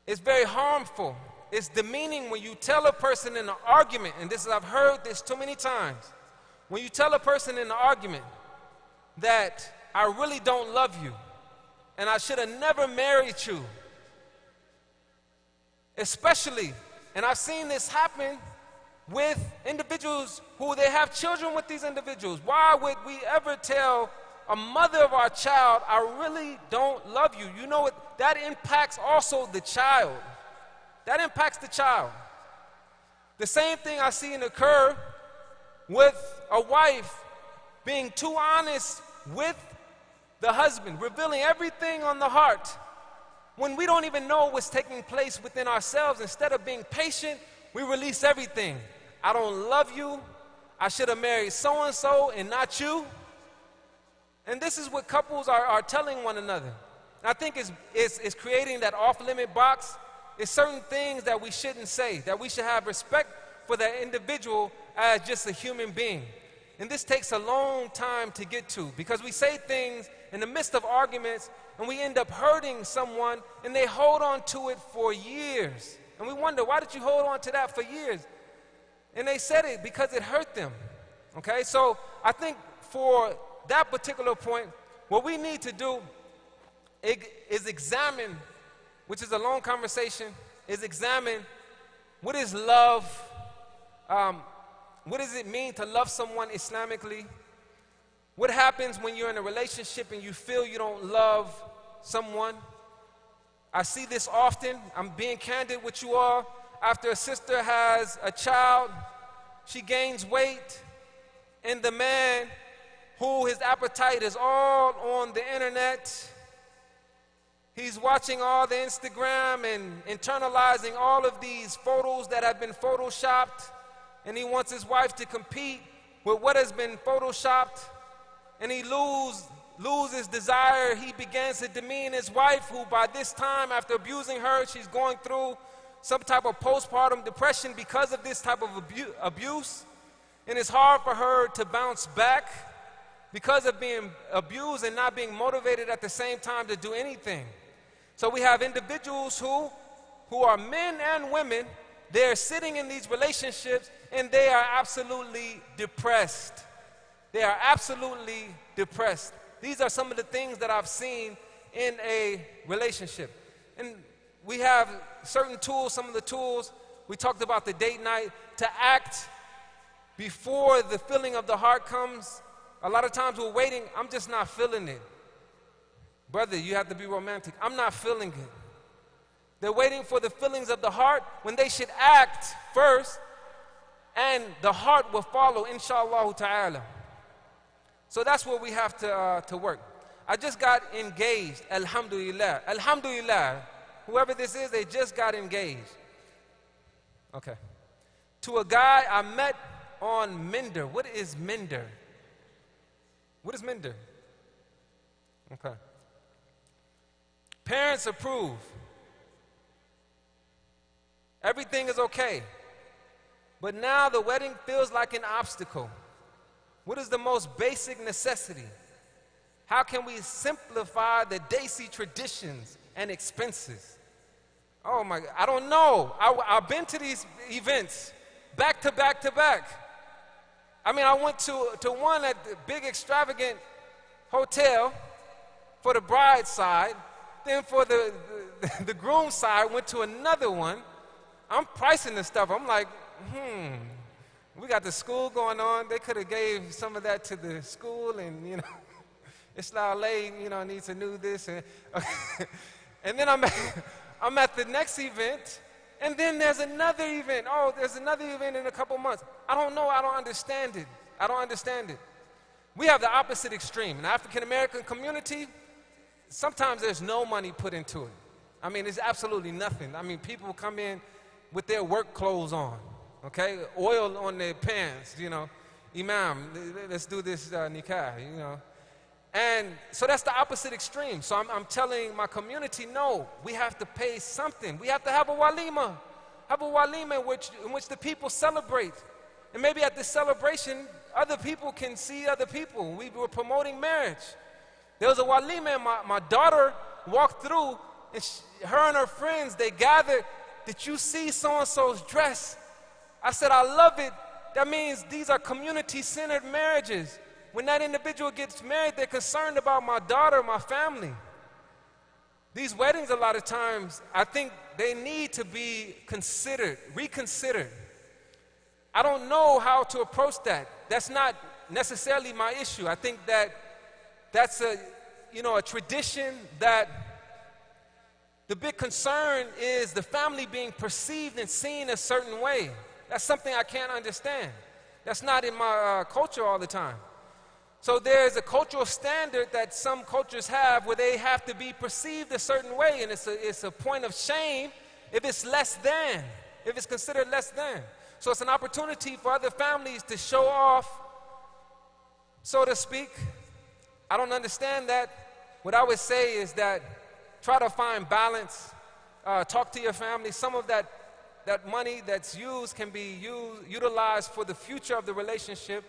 It's very harmful. It's demeaning when you tell a person in an argument, and this is, I've heard this too many times, when you tell a person in an argument that I really don't love you and I should have never married you, especially, and I've seen this happen with individuals who they have children with these individuals. Why would we ever tell a mother of our child, I really don't love you? You know what? That impacts also the child. That impacts the child. The same thing I see occur with a wife being too honest with the husband, revealing everything on the heart when we don't even know what's taking place within ourselves. Instead of being patient, we release everything. I don't love you. I should have married so-and-so and not you. And this is what couples are telling one another. And I think it's creating that off-limit box. It's certain things that we shouldn't say, that we should have respect for that individual as just a human being. And this takes a long time to get to, because we say things in the midst of arguments and we end up hurting someone, and they hold on to it for years. And we wonder, why did you hold on to that for years? And they said it because it hurt them. Okay, so I think for that particular point, what we need to do is examine, which is a long conversation, is examine what is love, what does it mean to love someone Islamically? What happens when you're in a relationship and you feel you don't love someone? I see this often. I'm being candid with you all. After a sister has a child, she gains weight, and the man who his appetite is all on the internet, he's watching all the Instagram and internalizing all of these photos that have been photoshopped, and he wants his wife to compete with what has been photoshopped, and he loses desire. He begins to demean his wife, who by this time, after abusing her, she's going through some type of postpartum depression because of this type of abuse, and it's hard for her to bounce back because of being abused and not being motivated at the same time to do anything. So we have individuals who are men and women, they're sitting in these relationships and they are absolutely depressed. They are absolutely depressed. These are some of the things that I've seen in a relationship. And we have certain tools, some of the tools, we talked about the date night, to act before the feeling of the heart comes. A lot of times we're waiting, I'm just not feeling it. Brother, you have to be romantic. I'm not feeling it. They're waiting for the feelings of the heart when they should act first, and the heart will follow, inshallah ta'ala. So that's where we have to work. I just got engaged, alhamdulillah. Alhamdulillah. Whoever this is, they just got engaged. Okay. To a guy I met on Minder. What is Minder? What is Minder? Okay. Parents approve. Everything is okay. But now the wedding feels like an obstacle. What is the most basic necessity? How can we simplify the Desi traditions and expenses? Oh my God, I don't know. I've been to these events back to back to back. I mean, I went to one at the big extravagant hotel for the bride's side. Then for the groom's side, went to another one. I'm pricing this stuff. I'm like, we got the school going on. They could have gave some of that to the school, and, you know, Islam Lay, you know, needs to know this. And then I'm at the next event, and then there's another event. Oh, there's another event in a couple months. I don't know. I don't understand it. I don't understand it. We have the opposite extreme. In the African American community, sometimes there's no money put into it. I mean, it's absolutely nothing. I mean, people come in with their work clothes on, okay? Oil on their pants, you know. Imam, let's do this nikah, you know. And so that's the opposite extreme. So I'm telling my community, no, we have to pay something. We have to have a walima. Have a walima in which the people celebrate. And maybe at this celebration, other people can see other people. We were promoting marriage. There was a walima, and my daughter walked through, and her and her friends, they gathered. Did you see so-and-so's dress? I said, I love it. That means these are community-centered marriages. When that individual gets married, they're concerned about my daughter, my family. These weddings, a lot of times, I think they need to be reconsidered. I don't know how to approach that. That's not necessarily my issue. I think that's a tradition that the big concern is the family being perceived and seen a certain way. That's something I can't understand. That's not in my culture all the time. So there's a cultural standard that some cultures have where they have to be perceived a certain way, and it's a point of shame if it's less than, if it's considered less than. So it's an opportunity for other families to show off, so to speak. I don't understand that. What I would say is that try to find balance. Talk to your family. Some of that money that's used can be utilized for the future of the relationship.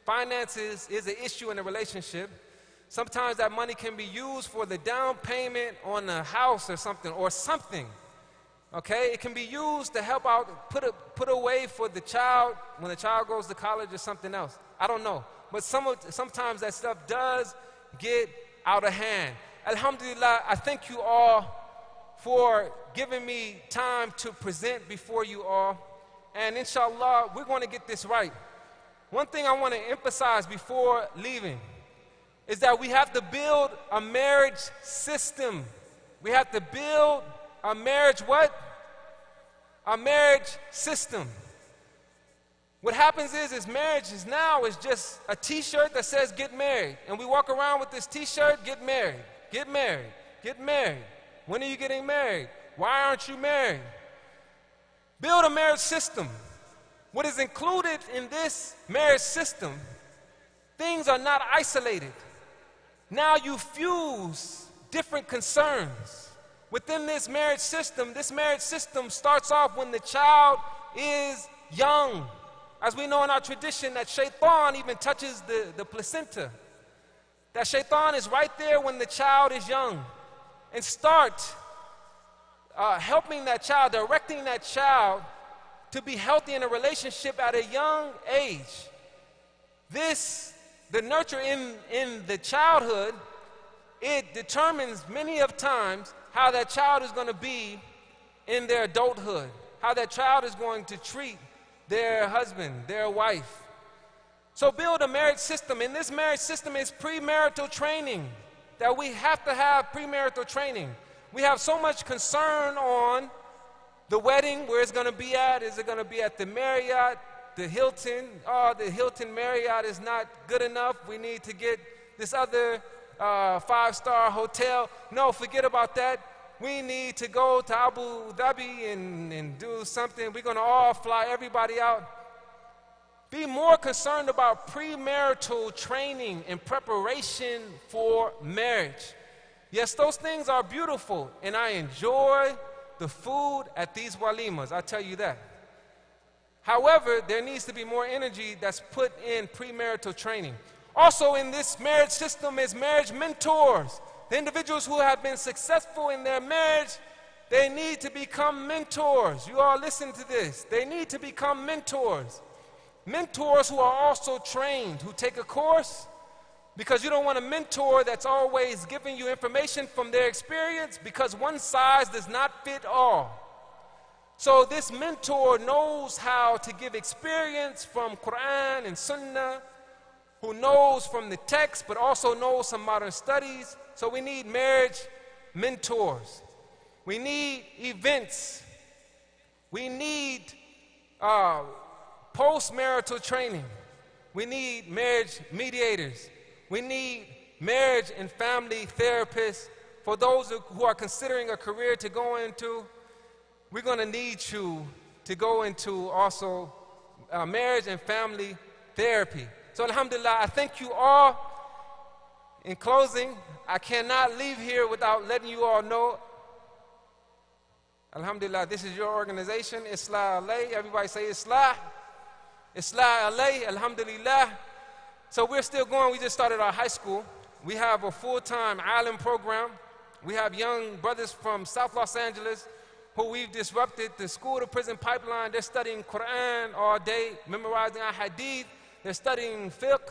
Finances is an issue in a relationship. Sometimes that money can be used for the down payment on a house or something. Okay? It can be used to help out, put away for the child when the child goes to college or something else. I don't know. But sometimes that stuff does get out of hand. Alhamdulillah, I thank you all for giving me time to present before you all. And inshallah, we're going to get this right. One thing I want to emphasize before leaving is that we have to build a marriage system. We have to build a marriage what? A marriage system. What happens is marriage is just a t-shirt that says get married. And we walk around with this t-shirt, get married, get married, get married. When are you getting married? Why aren't you married? Build a marriage system. What is included in this marriage system, things are not isolated. Now you fuse different concerns. Within this marriage system starts off when the child is young. As we know in our tradition that shaitan even touches the placenta. That shaitan is right there when the child is young. And start helping that child, directing that child to be healthy in a relationship at a young age. The nurture in the childhood, it determines many of times how that child is going to be in their adulthood, how that child is going to treat their husband, their wife. So build a marriage system. And this marriage system is premarital training, that we have to have premarital training. We have so much concern on the wedding, where it's going to be at. Is it going to be at the Marriott, the Hilton? Oh, the Hilton Marriott is not good enough. We need to get this other 5-star hotel. No, forget about that. We need to go to Abu Dhabi and do something. We're going to all fly everybody out. Be more concerned about premarital training and preparation for marriage. Yes, those things are beautiful, and I enjoy the food at these walimas, I tell you that. However, there needs to be more energy that's put in premarital training. Also in this marriage system is marriage mentors. The individuals who have been successful in their marriage, they need to become mentors. You all listen to this. They need to become mentors. Mentors who are also trained, who take a course, because you don't want a mentor that's always giving you information from their experience, because one size does not fit all. So this mentor knows how to give experience from Quran and Sunnah, who knows from the text but also knows some modern studies. So we need marriage mentors. We need events. We need post-marital training. We need marriage mediators. We need marriage and family therapists for those who are considering a career to go into, we're going to need you to go into also marriage and family therapy. So alhamdulillah, I thank you all. In closing, I cannot leave here without letting you all know, alhamdulillah, this is your organization, Islah Alay. Everybody say Islah. Islah Alay, alhamdulillah. So we're still going. We just started our high school. We have a full-time alim program. We have young brothers from South Los Angeles who we've disrupted the school-to-prison pipeline. They're studying Quran all day, memorizing our hadith. They're studying fiqh.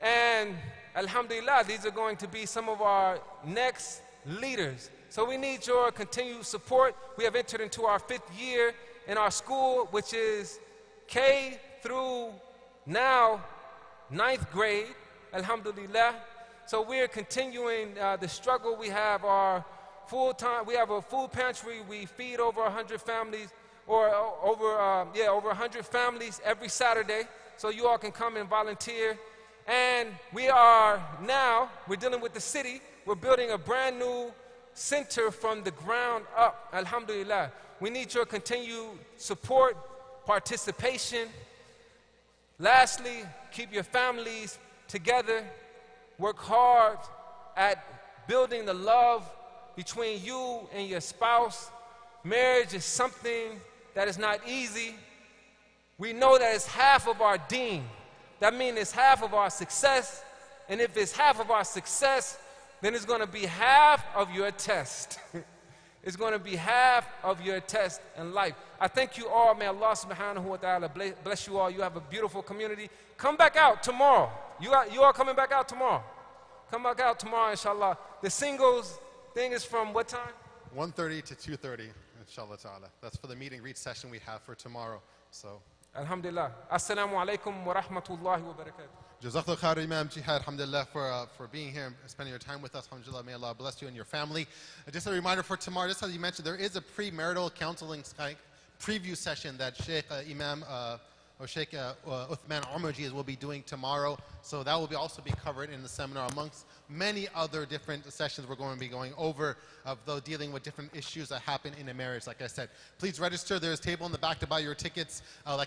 And alhamdulillah, these are going to be some of our next leaders. So we need your continued support. We have entered into our 5th year in our school, which is K through now 9th grade, alhamdulillah. So we're continuing the struggle. We have our we have a food pantry. We feed over 100 families, or over 100 families every Saturday. So you all can come and volunteer. And we're dealing with the city. We're building a brand new center from the ground up, alhamdulillah. We need your continued support, participation. Lastly, keep your families together. Work hard at building the love between you and your spouse. Marriage is something that is not easy. We know that it's half of our deen. That means it's half of our success. And if it's half of our success, then it's going to be half of your test. It's going to be half of your test in life. I thank you all. May Allah subhanahu wa ta'ala bless you all. You have a beautiful community. Come back out tomorrow. You all coming back out tomorrow? Come back out tomorrow, inshallah. The singles thing is from what time? 1:30 to 2:30, inshallah ta'ala. That's for the meet and greet session we have for tomorrow. So, alhamdulillah. Assalamu alaikum wa rahmatullahi wa barakatuh. Jazakallah khair, Imam Jihad, alhamdulillah, for being here and spending your time with us. Alhamdulillah, may Allah bless you and your family. Just a reminder for tomorrow, just as you mentioned, there is a premarital counseling preview session that Sheikh Imam or Sheikh Uthman Umarji will be doing tomorrow. So that will also be covered in the seminar amongst many other different sessions we're going to be going over though dealing with different issues that happen in a marriage. Like I said, please register. There's a table in the back to buy your tickets.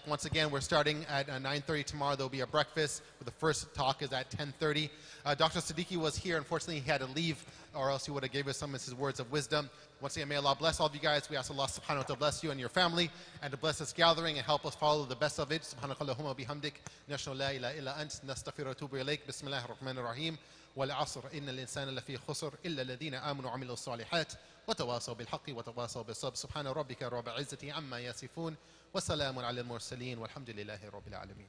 Once again, we're starting at 9:30 tomorrow. There'll be a breakfast. The first talk is at 10:30. Dr. Siddiqui was here. Unfortunately, he had to leave, or else he would have gave us some of his words of wisdom. Once again, may Allah bless all of you guys. We ask Allah subhanahu wa ta'ala to bless you and your family and to bless this gathering and help us follow the best of it. Subhanakallahumma bihamdik. Nashhadu la ilaha illa ant. Nastaghfiruka wa atubu ilayk. Bismillahir rahmanir rahim. والعصر إن الإنسان لفي خسر إلا الذين آمنوا وعملوا الصالحات وتواصوا بالحق وتواصوا بالصبر سبحان ربك رب العزة عما يصفون وسلام على المرسلين والحمد لله رب العالمين.